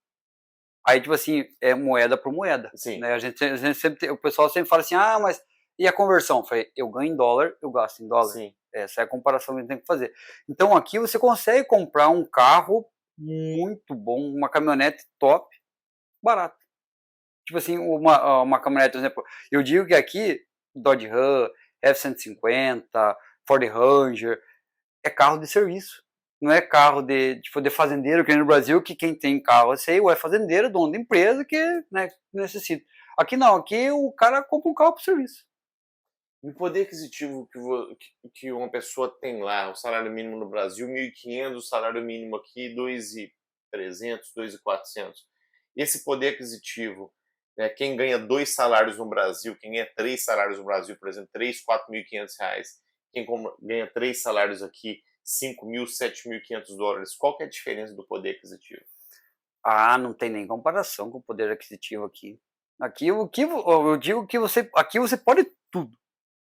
Aí, tipo assim, é moeda por moeda. Sim. Né? A gente sempre, o pessoal sempre fala assim, ah, mas e a conversão? Eu falei, eu ganho em dólar, eu gasto em dólar. Sim. Essa é a comparação que a gente tem que fazer. Então, aqui você consegue comprar um carro muito bom, uma caminhonete top, barato. Tipo assim, uma caminhonete, por exemplo, eu digo que aqui, Dodge Ram, F-150, Ford Ranger, é carro de serviço. Não é carro de fazendeiro, que nem no Brasil, que quem tem carro assim, ou é fazendeiro, dono da empresa, que né, necessita. Aqui não, aqui o cara compra um carro para serviço. E o poder aquisitivo que uma pessoa tem lá, o salário mínimo no Brasil, 1.500, o salário mínimo aqui, 2.300, 2.400. Esse poder aquisitivo, né, quem ganha 2 salários no Brasil, quem ganha 3 salários no Brasil, por exemplo, 3.000, 4.500 reais, quem ganha 3 salários aqui, 5.000, 7.500 dólares, qual que é a diferença do poder aquisitivo? Ah, não tem nem comparação com o poder aquisitivo aqui. Aqui o que eu digo que aqui você pode tudo.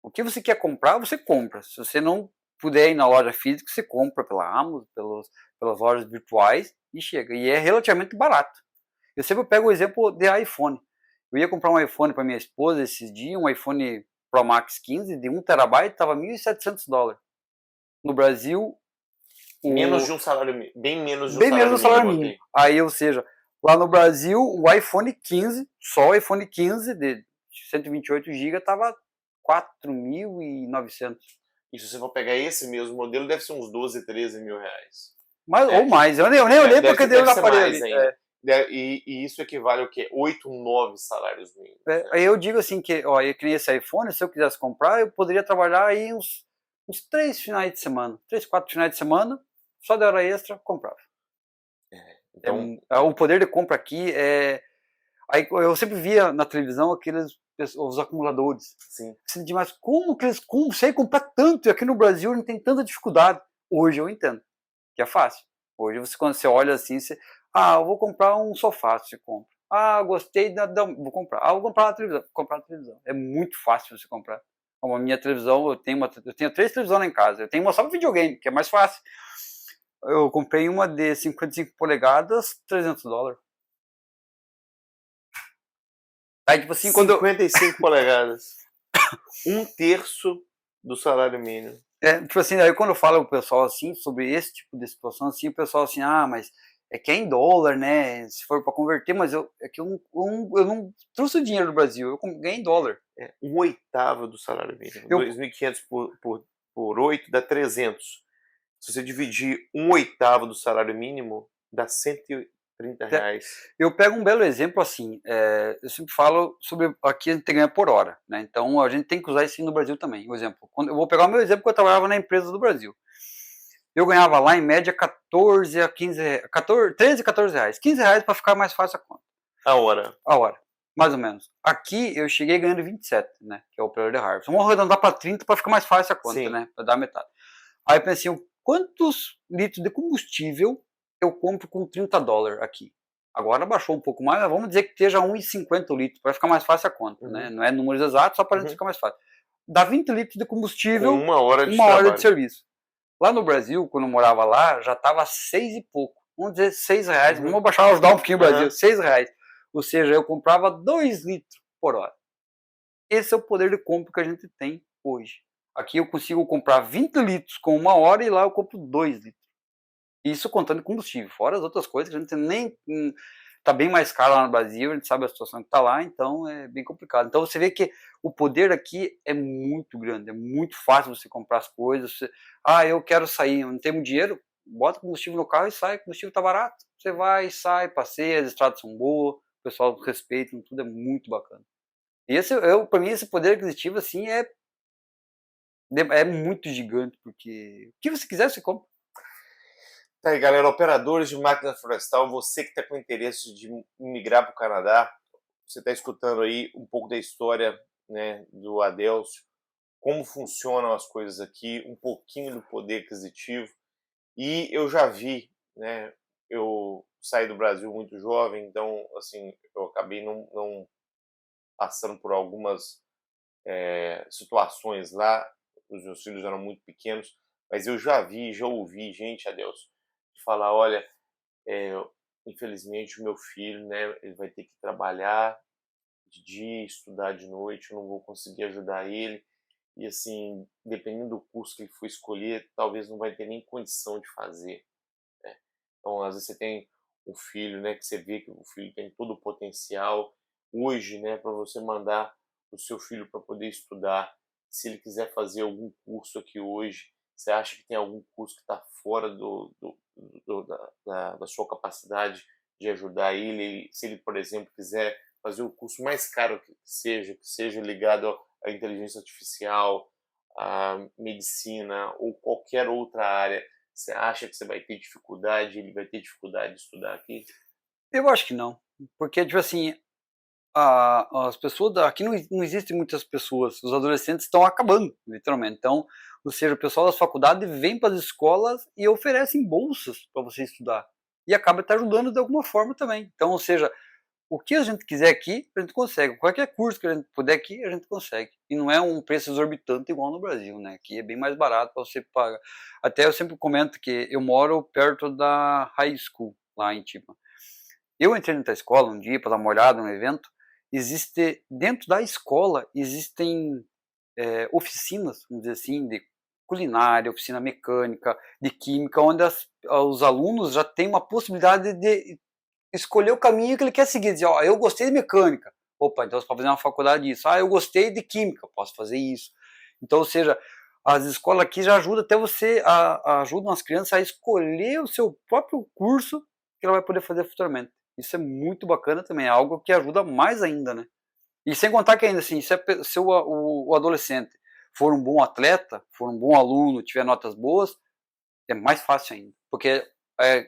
O que você quer comprar, você compra. Se você não puder ir na loja física, você compra pela Amazon, pelas lojas virtuais e chega. E é relativamente barato. Eu sempre pego o exemplo de iPhone. Eu ia comprar um iPhone para minha esposa esses dias, um iPhone Pro Max 15 de 1 terabyte, estava 1.700 dólares. No Brasil, Menos de um salário mínimo, bem menos de um bem menos do salário salário mínimo mínimo. aqui. Aí, ou seja, lá no Brasil, o iPhone 15, só o iPhone 15 de 128 GB estava 4.900. E se você for pegar esse mesmo modelo, deve ser uns 12, 13 mil reais. Mas, ou mais, eu nem olhei porque deu na parede. E isso equivale ao quê? 8, 9 salários mínimos. Né? Aí eu digo assim que, ó, eu criei esse iPhone, se eu quisesse comprar, eu poderia trabalhar aí uns 3 finais de semana, 3, 4 finais de semana, só de hora extra, comprava. Então, o poder de compra aqui é... Aí eu sempre via na televisão os acumuladores. sim. Mas como que eles conseguem comprar tanto? E aqui no Brasil não tem tanta dificuldade. Hoje eu entendo, que é fácil. Hoje quando você olha assim, eu vou comprar um sofá, você compra. Gostei, vou comprar. Vou comprar uma televisão. É muito fácil você comprar. Como a minha televisão, eu tenho 3 televisões lá em casa. Eu tenho uma só para videogame, que é mais fácil. Eu comprei uma de 55 polegadas, 300 dólares. Aí, tipo assim, 55 polegadas. 1/3 do salário mínimo. Tipo assim, aí quando eu falo pro pessoal assim, sobre esse tipo de situação, assim, o pessoal assim, mas é que é em dólar, né? Se for para converter, mas eu não trouxe o dinheiro do Brasil, eu ganhei em dólar. 1/8 do salário mínimo. 2.500 por 8 dá 300. Se você dividir 1/8 do salário mínimo, dá 130 reais. Eu pego um belo exemplo assim, eu sempre falo sobre aqui a gente ganha por hora, né? Então a gente tem que usar isso no Brasil também. Por exemplo, eu vou pegar o meu exemplo que eu trabalhava na empresa do Brasil. Eu ganhava lá em média 14 a 15, 13 a 14 reais. 15 reais para ficar mais fácil a conta. A hora, mais ou menos. Aqui eu cheguei ganhando 27, né? Que é o operador de Harvard. Vamos arredondar para 30 para ficar mais fácil a conta, sim, né? Para dar metade. Aí eu pensei, quantos litros de combustível eu compro com 30 dólares aqui? Agora baixou um pouco mais, mas vamos dizer que esteja 1,50 litros, para ficar mais fácil a conta, né? Não é números exatos, só para a gente ficar mais fácil. Dá 20 litros de combustível, com uma hora de serviço. Lá no Brasil, quando eu morava lá, já estava 6 e pouco. Vamos dizer 6 reais. Vamos baixar os dar um pouquinho no Brasil. 6 reais. Ou seja, eu comprava 2 litros por hora. Esse é o poder de compra que a gente tem hoje. Aqui eu consigo comprar 20 litros com 1 hora e lá eu compro 2 litros. Isso contando combustível. Fora as outras coisas que a gente nem... Está bem mais caro lá no Brasil, a gente sabe a situação que está lá, então é bem complicado. Então você vê que o poder aqui é muito grande, é muito fácil você comprar as coisas. Eu quero sair, não tenho dinheiro, bota combustível no carro e sai, o combustível está barato. Você vai, sai, passeia, as estradas são boas, o pessoal respeita, tudo é muito bacana. E pra mim, esse poder aquisitivo, assim, é muito gigante, porque o que você quiser, você compra. Tá aí, galera, operadores de máquina florestal, você que está com interesse de migrar para o Canadá, você está escutando aí um pouco da história, né, do Adelcio, como funcionam as coisas aqui, um pouquinho do poder aquisitivo. E eu já vi, né, eu saí do Brasil muito jovem, então, assim, eu acabei não passando por algumas situações lá, os meus filhos eram muito pequenos, mas eu já ouvi gente, Adelcio, de falar, olha, é, infelizmente o meu filho, né, ele vai ter que trabalhar de dia, estudar de noite, eu não vou conseguir ajudar ele. E assim, dependendo do curso que ele for escolher, talvez não vai ter nem condição de fazer, né? Então, às vezes você tem um filho, né, que você vê que o filho tem todo o potencial. Hoje, né, para você mandar o seu filho para poder estudar, se ele quiser fazer algum curso aqui hoje, você acha que tem algum curso que está fora da sua capacidade de ajudar ele? Se ele, por exemplo, quiser fazer o curso mais caro que seja ligado à inteligência artificial, à medicina ou qualquer outra área, você acha que você vai ter dificuldade, ele vai ter dificuldade de estudar aqui? Eu acho que não, porque, tipo assim, as pessoas aqui não existem muitas pessoas, os adolescentes estão acabando, literalmente. Então, ou seja, o pessoal das faculdades vem para as escolas e oferecem bolsas para você estudar. E acaba te ajudando de alguma forma também. Então, ou seja, o que a gente quiser aqui, a gente consegue. Qualquer curso que a gente puder aqui, a gente consegue. E não é um preço exorbitante igual no Brasil, né? Aqui é bem mais barato para você pagar. Até eu sempre comento que eu moro perto da high school, lá em Tiba. Eu entrei nessa escola um dia para dar uma olhada no evento. Dentro da escola, existem oficinas, vamos dizer assim, de culinária, oficina mecânica, de química, onde os alunos já têm uma possibilidade de escolher o caminho que ele quer seguir. Dizer, ó, eu gostei de mecânica. Opa, então você pode fazer uma faculdade disso. Ah, eu gostei de química, posso fazer isso. Então, ou seja, as escolas aqui já ajudam até você, ajudam as crianças a escolher o seu próprio curso que ela vai poder fazer futuramente. Isso é muito bacana também, é algo que ajuda mais ainda, né? E sem contar que ainda assim, se o adolescente for um bom atleta, for um bom aluno, tiver notas boas, é mais fácil ainda. Porque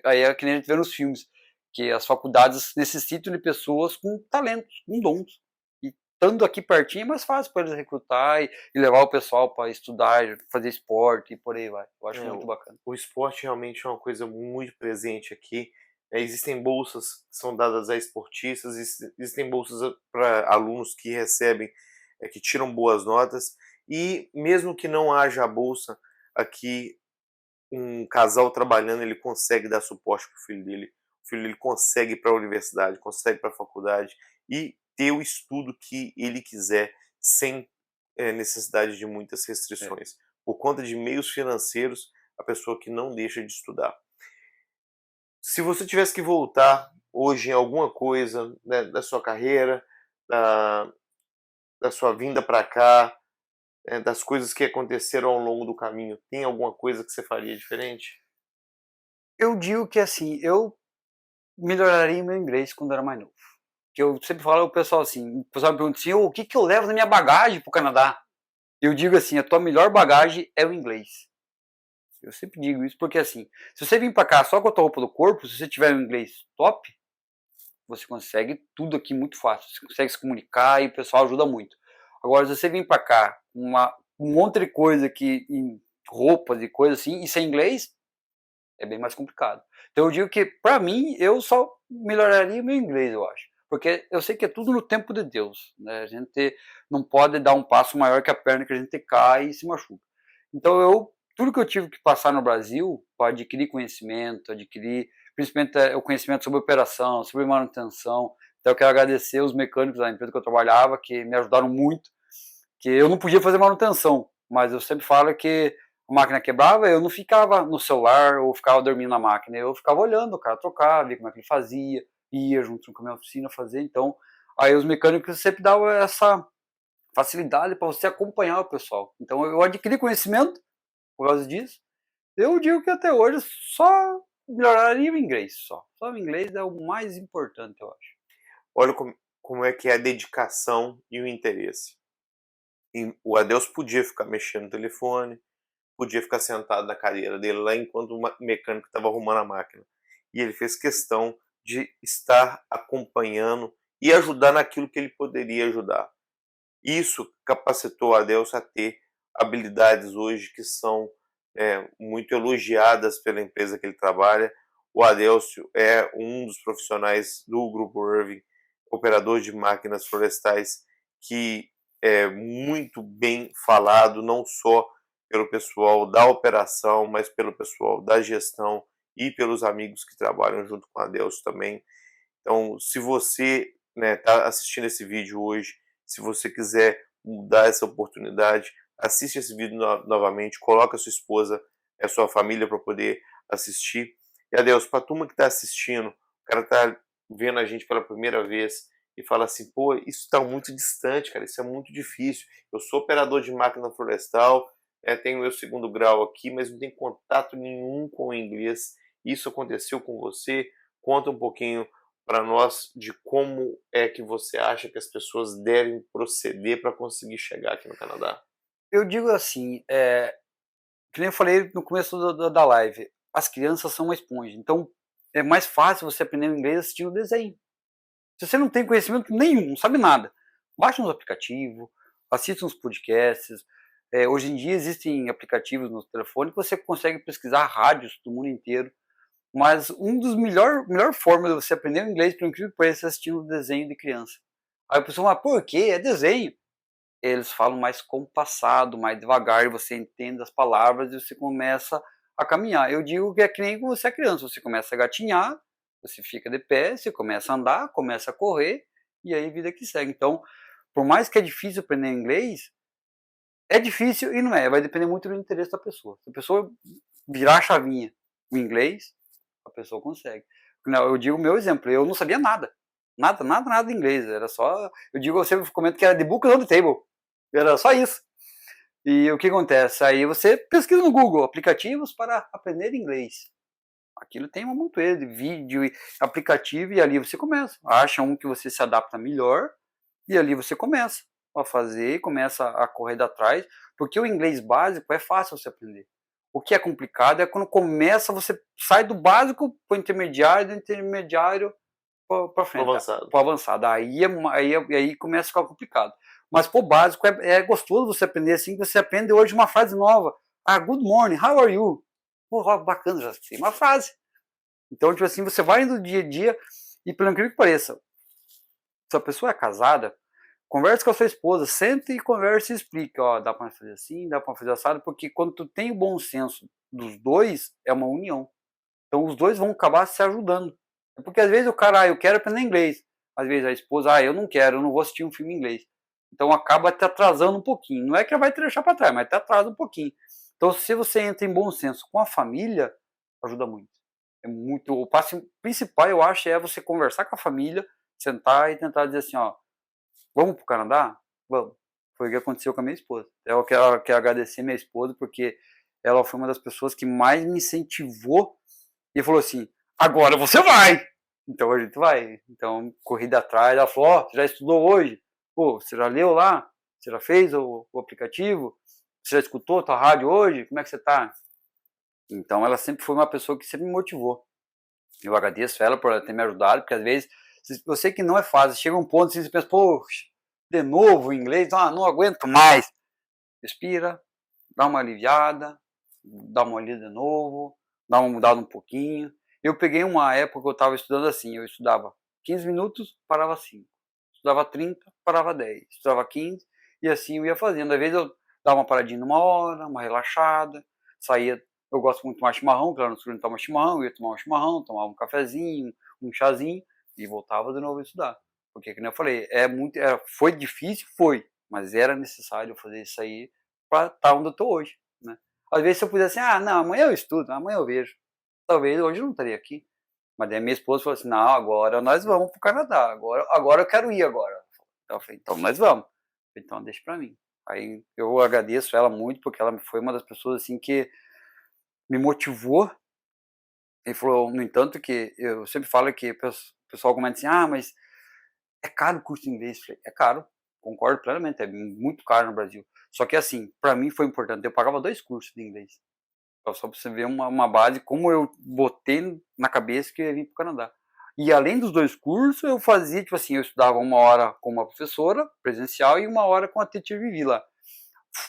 aí é que nem a gente vê nos filmes, que as faculdades necessitam de pessoas com talentos, com dons. E estando aqui pertinho é mais fácil para eles recrutar e levar o pessoal para estudar, fazer esporte e por aí vai. Eu acho muito bacana. O esporte realmente é uma coisa muito presente aqui. Existem bolsas que são dadas a esportistas, existem bolsas para alunos que recebem, que tiram boas notas, e mesmo que não haja a bolsa, aqui um casal trabalhando, ele consegue dar suporte para o filho dele. O filho dele consegue ir para a universidade, consegue ir para a faculdade e ter o estudo que ele quiser, sem necessidade de muitas É. restrições. Por conta de meios financeiros, a pessoa que não deixa de estudar. Se você tivesse que voltar hoje em alguma coisa, né, da sua carreira, da, da sua vinda para cá, das coisas que aconteceram ao longo do caminho, tem alguma coisa que você faria diferente? Eu digo que assim, eu melhoraria meu inglês quando era mais novo. Que eu sempre falo ao pessoal assim, o pessoal me pergunta assim, o que eu levo na minha bagagem para o Canadá? Eu digo assim, a tua melhor bagagem é o inglês. Eu sempre digo isso porque assim, se você vir para cá só com a tua roupa do corpo, se você tiver um inglês top, você consegue tudo aqui muito fácil. Você consegue se comunicar e o pessoal ajuda muito. Agora, se você vir para cá um monte de coisa aqui, em roupas e coisas assim, e sem inglês, é bem mais complicado. Então eu digo que, para mim, eu só melhoraria meu inglês, eu acho. Porque eu sei que é tudo no tempo de Deus. Né? A gente não pode dar um passo maior que a perna que a gente cai e se machuca. Então tudo que eu tive que passar no Brasil para adquirir conhecimento, principalmente o conhecimento sobre operação, sobre manutenção. Então eu quero agradecer os mecânicos da empresa que eu trabalhava, que me ajudaram muito, que eu não podia fazer manutenção, mas eu sempre falo que a máquina quebrava, eu não ficava no celular ou ficava dormindo na máquina, eu ficava olhando o cara trocar, ver como é que ele fazia, ia junto com a minha oficina fazer. Então, aí os mecânicos sempre davam essa facilidade para você acompanhar o pessoal. Então eu adquiri conhecimento por causa disso. Eu digo que até hoje só melhoraria o inglês só. Só o inglês é o mais importante, eu acho. Olha como é que é a dedicação e o interesse. E o Adelso podia ficar mexendo no telefone, podia ficar sentado na cadeira dele lá enquanto o mecânico estava arrumando a máquina. E ele fez questão de estar acompanhando e ajudar naquilo que ele poderia ajudar. Isso capacitou o Adelso a ter habilidades hoje que são muito elogiadas pela empresa que ele trabalha. O Adelso é um dos profissionais do Grupo Irving, operador de máquinas florestais, que é muito bem falado, não só pelo pessoal da operação, mas pelo pessoal da gestão e pelos amigos que trabalham junto com o Adelso também. Então, se você está assistindo esse vídeo hoje, se você quiser mudar essa oportunidade, assiste esse vídeo novamente, coloca a sua esposa e a sua família para poder assistir. E adeus, para a turma que está assistindo, o cara está vendo a gente pela primeira vez e fala assim, pô, isso está muito distante, cara, isso é muito difícil. Eu sou operador de máquina florestal, tenho meu 2º grau aqui, mas não tenho contato nenhum com o inglês. Isso aconteceu com você? Conta um pouquinho para nós de como é que você acha que as pessoas devem proceder para conseguir chegar aqui no Canadá. Eu digo assim, que nem eu falei no começo da live, as crianças são uma esponja, então é mais fácil você aprender o inglês assistindo desenho. Se você não tem conhecimento nenhum, não sabe nada, baixa uns aplicativos, assista uns podcasts. Hoje em dia existem aplicativos no telefone que você consegue pesquisar rádios do mundo inteiro. Mas melhor forma de você aprender o inglês, por incrível que pareça, é assistindo desenho de criança. Aí a pessoa fala, por quê? É desenho. Eles falam mais compassado, mais devagar, e você entende as palavras e você começa a caminhar. Eu digo que é que nem quando você é criança, você começa a gatinhar, você fica de pé, você começa a andar, começa a correr, e aí vida que segue. Então, por mais que é difícil aprender inglês, é difícil e não é, vai depender muito do interesse da pessoa. Se a pessoa virar a chavinha o inglês, a pessoa consegue. Eu digo o meu exemplo, eu não sabia nada. Nada de inglês. Era só. Eu digo, eu sempre comento que era the book on the table. Era só isso. E o que acontece? Aí você pesquisa no Google aplicativos para aprender inglês. Aquilo tem uma montoeira de vídeo e aplicativo, e ali você começa. Acha um que você se adapta melhor, e ali você começa a fazer, começa a correr atrás, porque o inglês básico é fácil você aprender. O que é complicado é quando começa, você sai do básico para o intermediário, do intermediário para frente, para o avançado. Aí começa a ficar complicado. Mas para o básico é gostoso você aprender assim, que você aprende hoje uma frase nova. Good morning, how are you? Pô, bacana, já sei uma frase. Então, tipo assim, você vai indo dia a dia, e pelo incrível que pareça, se a pessoa é casada, converse com a sua esposa, sente e converse e explique, ó, dá para fazer assim, dá para fazer assado, porque quando tu tem o bom senso dos dois, é uma união. Então os dois vão acabar se ajudando. Porque às vezes o cara, eu quero aprender inglês. Às vezes a esposa, eu não quero, eu não vou assistir um filme em inglês. Então acaba te atrasando um pouquinho. Não é que vai te deixar para trás, mas te atrasa um pouquinho. Então se você entra em bom senso com a família, ajuda muito. É muito. O passo principal, eu acho, é você conversar com a família, sentar e tentar dizer assim, ó, vamos pro Canadá? Vamos. Foi o que aconteceu com a minha esposa. Eu quero agradecer minha esposa, porque ela foi uma das pessoas que mais me incentivou e falou assim, agora você vai! Então a gente vai. Então, corrida atrás, ela falou, ó, você já estudou hoje? Pô, você já leu lá? Você já fez o aplicativo? Você já escutou a tua rádio hoje? Como é que você tá? Então ela sempre foi uma pessoa que sempre me motivou. Eu agradeço ela por ela ter me ajudado, porque às vezes, eu sei que não é fácil, chega um ponto assim, você pensa, poxa, de novo o inglês, não aguento mais. Respira, dá uma aliviada, dá uma olhada de novo, dá uma mudada um pouquinho. Eu peguei uma época que eu estava estudando assim, eu estudava 15 minutos, parava 5. Estudava 30, parava 10. Estudava 15, e assim eu ia fazendo. Às vezes eu dava uma paradinha numa hora, uma relaxada, saía. Eu gosto muito de tomar chimarrão, porque lá no sul não toma chimarrão, eu ia tomar um chimarrão, tomava um cafezinho, um chazinho, e voltava de novo a estudar. Porque, como eu falei, foi difícil, foi, mas era necessário fazer isso aí para estar onde eu estou hoje, né? Às vezes se eu pudesse assim, não, amanhã eu estudo, amanhã eu vejo. Talvez hoje eu não estaria aqui. Mas daí minha esposa falou assim, não, agora nós vamos para o Canadá, agora eu quero ir agora. Então eu falei, então nós vamos. Então deixa para mim. Aí eu agradeço ela muito, porque ela foi uma das pessoas assim que me motivou Ele falou, no entanto, que eu sempre falo que o pessoal comenta assim, mas é caro o curso de inglês. Eu falei, é caro, concordo plenamente, é muito caro no Brasil. Só que assim, para mim foi importante, eu pagava 2 cursos de inglês. Só para você ver uma base, como eu botei na cabeça que eu ia vir para o Canadá. E além dos 2 cursos, eu fazia, tipo assim, eu estudava 1 hora com uma professora presencial e 1 hora com a Teacher Vivi lá.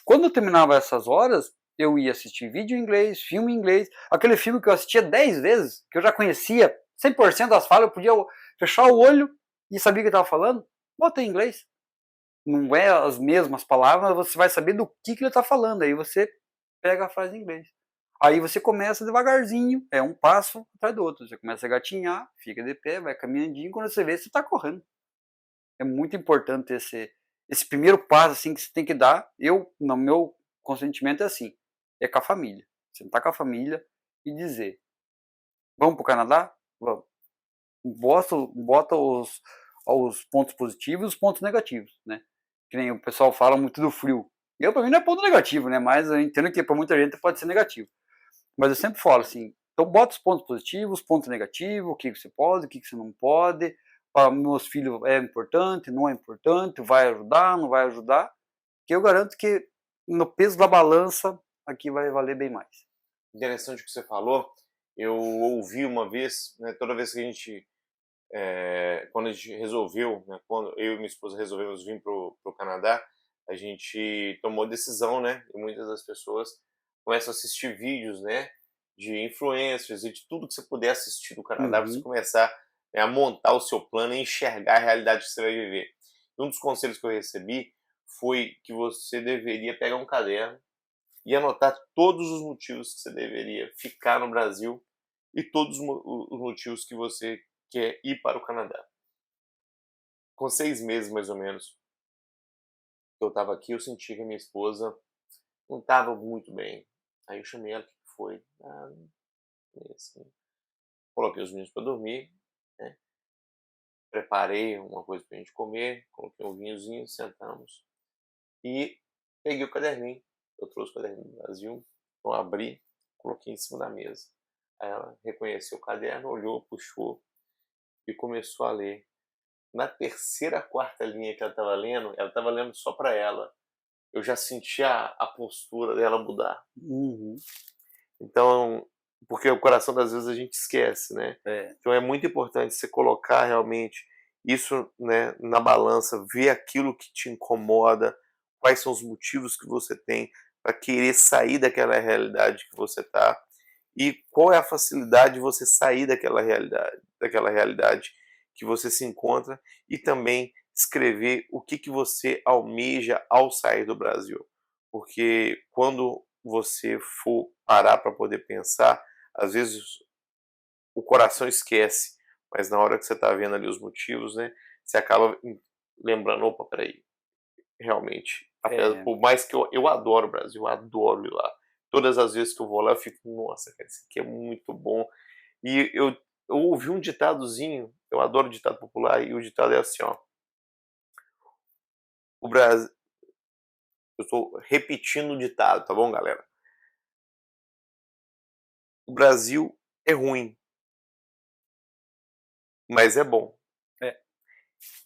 Quando eu terminava essas horas, eu ia assistir vídeo em inglês, filme em inglês, aquele filme que eu assistia 10 vezes, que eu já conhecia 100% das falas, eu podia fechar o olho e sabia o que estava falando, bota em inglês. Não é as mesmas palavras, mas você vai saber do que ele está falando, aí você pega a frase em inglês. Aí você começa devagarzinho, é um passo atrás do outro. Você começa a gatinhar, fica de pé, vai caminhandinho, quando você vê, você está correndo. É muito importante esse primeiro passo assim que você tem que dar. Eu, no meu consentimento, é assim: é com a família. Sentar com a família e dizer: vamos para o Canadá? Vamos. Bota os pontos positivos e os pontos negativos, né? Que nem o pessoal fala muito do frio. Eu, para mim, não é ponto negativo, né? Mas eu entendo que para muita gente pode ser negativo. Mas eu sempre falo assim, então bota os pontos positivos, os pontos negativos, o que você pode, o que você não pode. Para meus filhos é importante, não é importante, vai ajudar, não vai ajudar. Que eu garanto que no peso da balança aqui vai valer bem mais. Interessante o que você falou. Eu ouvi uma vez, né, toda vez que a gente, quando a gente resolveu, né, quando eu e minha esposa resolvemos vir pro Canadá, a gente tomou decisão, né, e muitas das pessoas começam a assistir vídeos, né, de influencers e de tudo que você puder assistir do Canadá para você começar, né, a montar o seu plano e enxergar a realidade que você vai viver. Um dos conselhos que eu recebi foi que você deveria pegar um caderno e anotar todos os motivos que você deveria ficar no Brasil e todos os motivos que você quer ir para o Canadá. Com 6 meses, mais ou menos, que eu estava aqui, eu senti que a minha esposa não estava muito bem. Aí eu chamei ela, o que foi? Assim. Coloquei os meninos para dormir, né? Preparei uma coisa para a gente comer, coloquei um vinhozinho, sentamos e peguei o caderninho. Eu trouxe o caderninho do Brasil, eu abri, coloquei em cima da mesa. Aí ela reconheceu o caderno, olhou, puxou e começou a ler. Na terceira, quarta linha que ela estava lendo só para ela. Eu já sentia a postura dela mudar. Então, porque o coração das vezes a gente esquece, né? Então é muito importante você colocar realmente isso, né, na balança, ver aquilo que te incomoda, quais são os motivos que você tem para querer sair daquela realidade que você está e qual é a facilidade de você sair daquela realidade que você se encontra e também escrever o que você almeja ao sair do Brasil. Porque quando você for parar para poder pensar, às vezes o coração esquece, mas na hora que você está vendo ali os motivos, né, você acaba lembrando, opa, peraí, realmente, por mais que eu adoro o Brasil, eu adoro ir lá. Todas as vezes que eu vou lá, eu fico, nossa, cara, isso aqui é muito bom. E eu ouvi um ditadozinho, eu adoro ditado popular, e o ditado é assim, ó. O Brasil. Eu estou repetindo o ditado, tá bom, galera? O Brasil é ruim, mas é bom.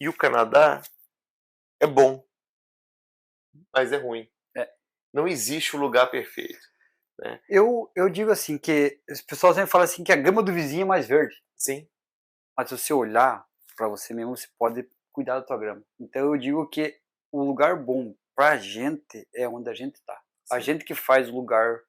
E o Canadá é bom, mas é ruim. Não existe o lugar perfeito. Né? Eu digo assim, que as pessoas sempre falam assim que a grama do vizinho é mais verde. Sim. Mas se você olhar para você mesmo, você pode cuidar da tua grama. Então eu digo que o lugar bom pra gente é onde a gente tá. A gente que faz o lugar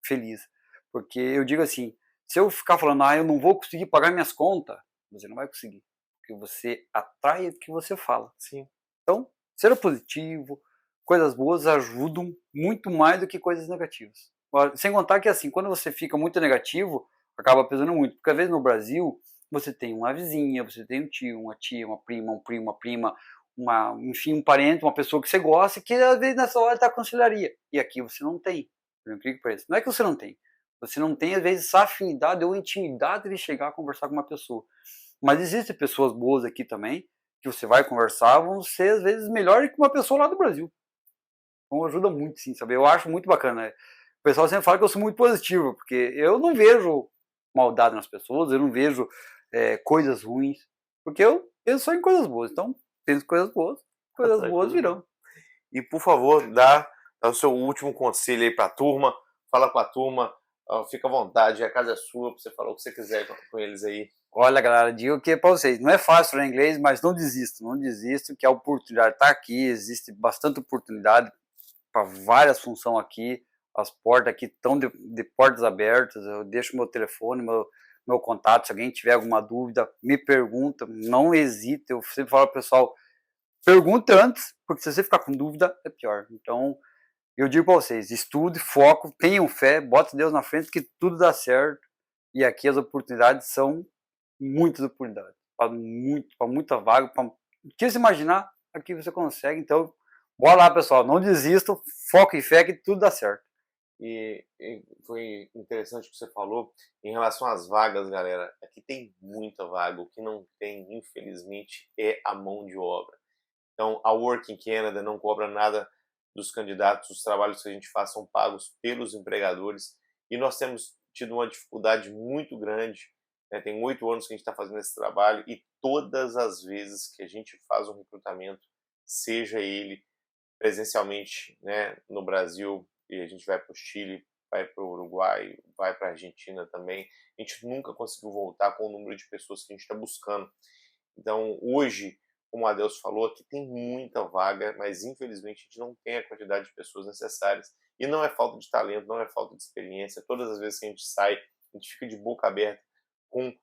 feliz. Porque eu digo assim, se eu ficar falando, eu não vou conseguir pagar minhas contas, você não vai conseguir. Porque você atrai o que você fala. Sim. Então, ser positivo, coisas boas ajudam muito mais do que coisas negativas. Sem contar que assim, quando você fica muito negativo, acaba pesando muito. Porque às vezes no Brasil, você tem uma vizinha, você tem um tio, uma tia, uma prima, um primo, uma prima, enfim, um parente, uma pessoa que você gosta, que às vezes nessa hora está aconselharia. E aqui você não tem. Não é que você não tem. Você não tem, às vezes, essa afinidade ou intimidade de chegar a conversar com uma pessoa. Mas existem pessoas boas aqui também, que você vai conversar, vão ser, às vezes, melhor que uma pessoa lá do Brasil. Então ajuda muito, sim, sabe? Eu acho muito bacana. O pessoal sempre fala que eu sou muito positivo, porque eu não vejo maldade nas pessoas, eu não vejo coisas ruins, porque eu penso só em coisas boas. Então, penso em coisas boas virão. E, por favor, dá o seu último conselho aí para a turma, fala com a turma, fica à vontade, a casa é sua, para você falar o que você quiser com eles aí. Olha, galera, digo que para vocês, não é fácil falar inglês, mas não desistam, que a oportunidade está aqui, existe bastante oportunidade para várias funções aqui, as portas aqui estão de portas abertas, eu deixo meu telefone, meu contato, se alguém tiver alguma dúvida, me pergunta, não hesite, eu sempre falo ao pessoal, pergunte antes, porque se você ficar com dúvida, é pior. Então, eu digo para vocês, estude, foco, tenham fé, bote Deus na frente que tudo dá certo, e aqui as oportunidades são muitas oportunidades, para muita vaga, para o que você imaginar, aqui você consegue. Então, bora lá, pessoal, não desistam, foco e fé que tudo dá certo. E foi interessante o que você falou em relação às vagas, galera. Aqui tem muita vaga, o que não tem, infelizmente, é a mão de obra. Então, a Working Canada não cobra nada dos candidatos, os trabalhos que a gente faz são pagos pelos empregadores, e nós temos tido uma dificuldade muito grande, né? Tem 8 anos que a gente está fazendo esse trabalho, e todas as vezes que a gente faz um recrutamento, seja ele presencialmente, né, no Brasil, e a gente vai para o Chile, vai para o Uruguai, vai para a Argentina também, a gente nunca conseguiu voltar com o número de pessoas que a gente está buscando. Então, hoje, como a Adelso falou, aqui tem muita vaga, mas infelizmente a gente não tem a quantidade de pessoas necessárias. E não é falta de talento, não é falta de experiência. Todas as vezes que a gente sai, a gente fica de boca aberta com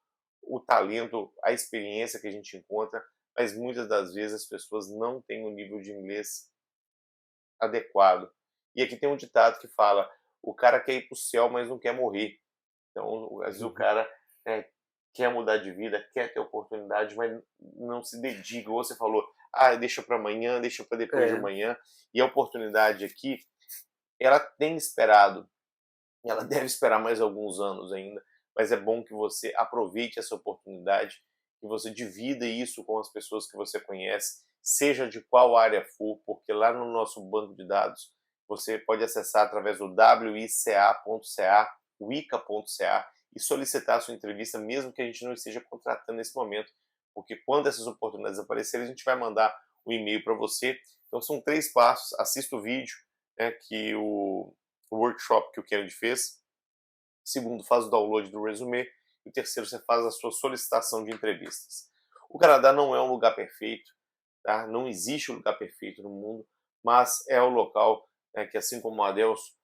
o talento, a experiência que a gente encontra, mas muitas das vezes as pessoas não têm um nível de inglês adequado. E aqui tem um ditado que fala, o cara quer ir para o céu, mas não quer morrer. Então, às vezes o cara quer mudar de vida, quer ter oportunidade, mas não se dedica. Ou você falou, deixa para amanhã, deixa para depois de amanhã. E a oportunidade aqui, ela tem esperado, ela deve esperar mais alguns anos ainda, mas é bom que você aproveite essa oportunidade, que você divida isso com as pessoas que você conhece, seja de qual área for, porque lá no nosso banco de dados, você pode acessar através do wica.ca, wica.ca, e solicitar a sua entrevista, mesmo que a gente não esteja contratando nesse momento, porque quando essas oportunidades aparecerem, a gente vai mandar um e-mail para você. Então são 3 passos, assista o vídeo, né, que o workshop que o Kennedy fez, segundo, faz o download do resumê, e o terceiro, você faz a sua solicitação de entrevistas. O Canadá não é um lugar perfeito, tá? Não existe um lugar perfeito no mundo, mas é o local que, assim como a Adelso,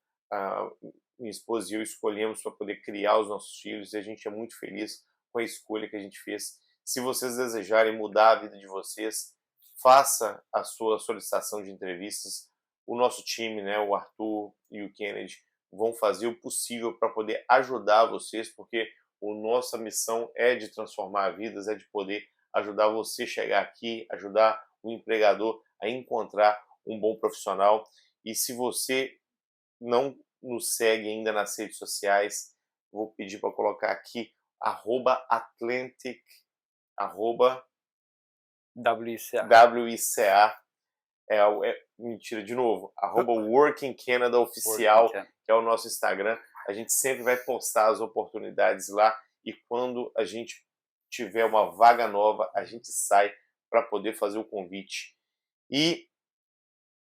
minha esposa e eu escolhemos para poder criar os nossos filhos, e a gente é muito feliz com a escolha que a gente fez. Se vocês desejarem mudar a vida de vocês, faça a sua solicitação de entrevistas. O nosso time, né, o Arthur e o Kennedy, vão fazer o possível para poder ajudar vocês, porque a nossa missão é de transformar vidas, é de poder ajudar você a chegar aqui, ajudar o empregador a encontrar um bom profissional. E se você não nos segue ainda nas redes sociais, vou pedir para colocar aqui @Atlantic, WICA, mentira, de novo, @Working Canada Oficial, que é o nosso Instagram. A gente sempre vai postar as oportunidades lá, e quando a gente tiver uma vaga nova, a gente sai para poder fazer o convite. E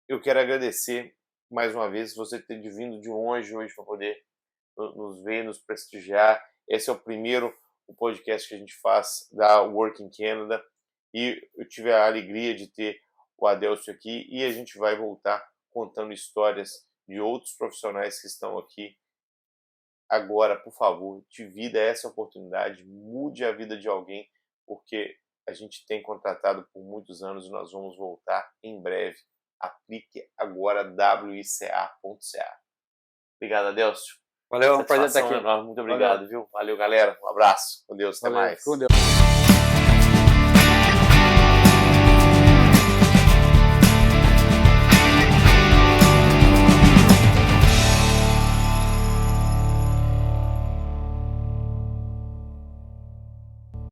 eu quero agradecer mais uma vez você ter vindo de longe hoje para poder nos ver, nos prestigiar. Esse é o primeiro podcast que a gente faz da Working Canada, e eu tive a alegria de ter o Adelso aqui, e a gente vai voltar contando histórias de outros profissionais que estão aqui. Agora, por favor, divida essa oportunidade, mude a vida de alguém, porque a gente tem contratado por muitos anos e nós vamos voltar em breve. Aplique agora wica.ca. Obrigado, Adelso. Valeu, é um prazer estar aqui. Enorme. Muito obrigado, viu? Valeu, galera. Um abraço. Com Deus. Até mais. Com Deus.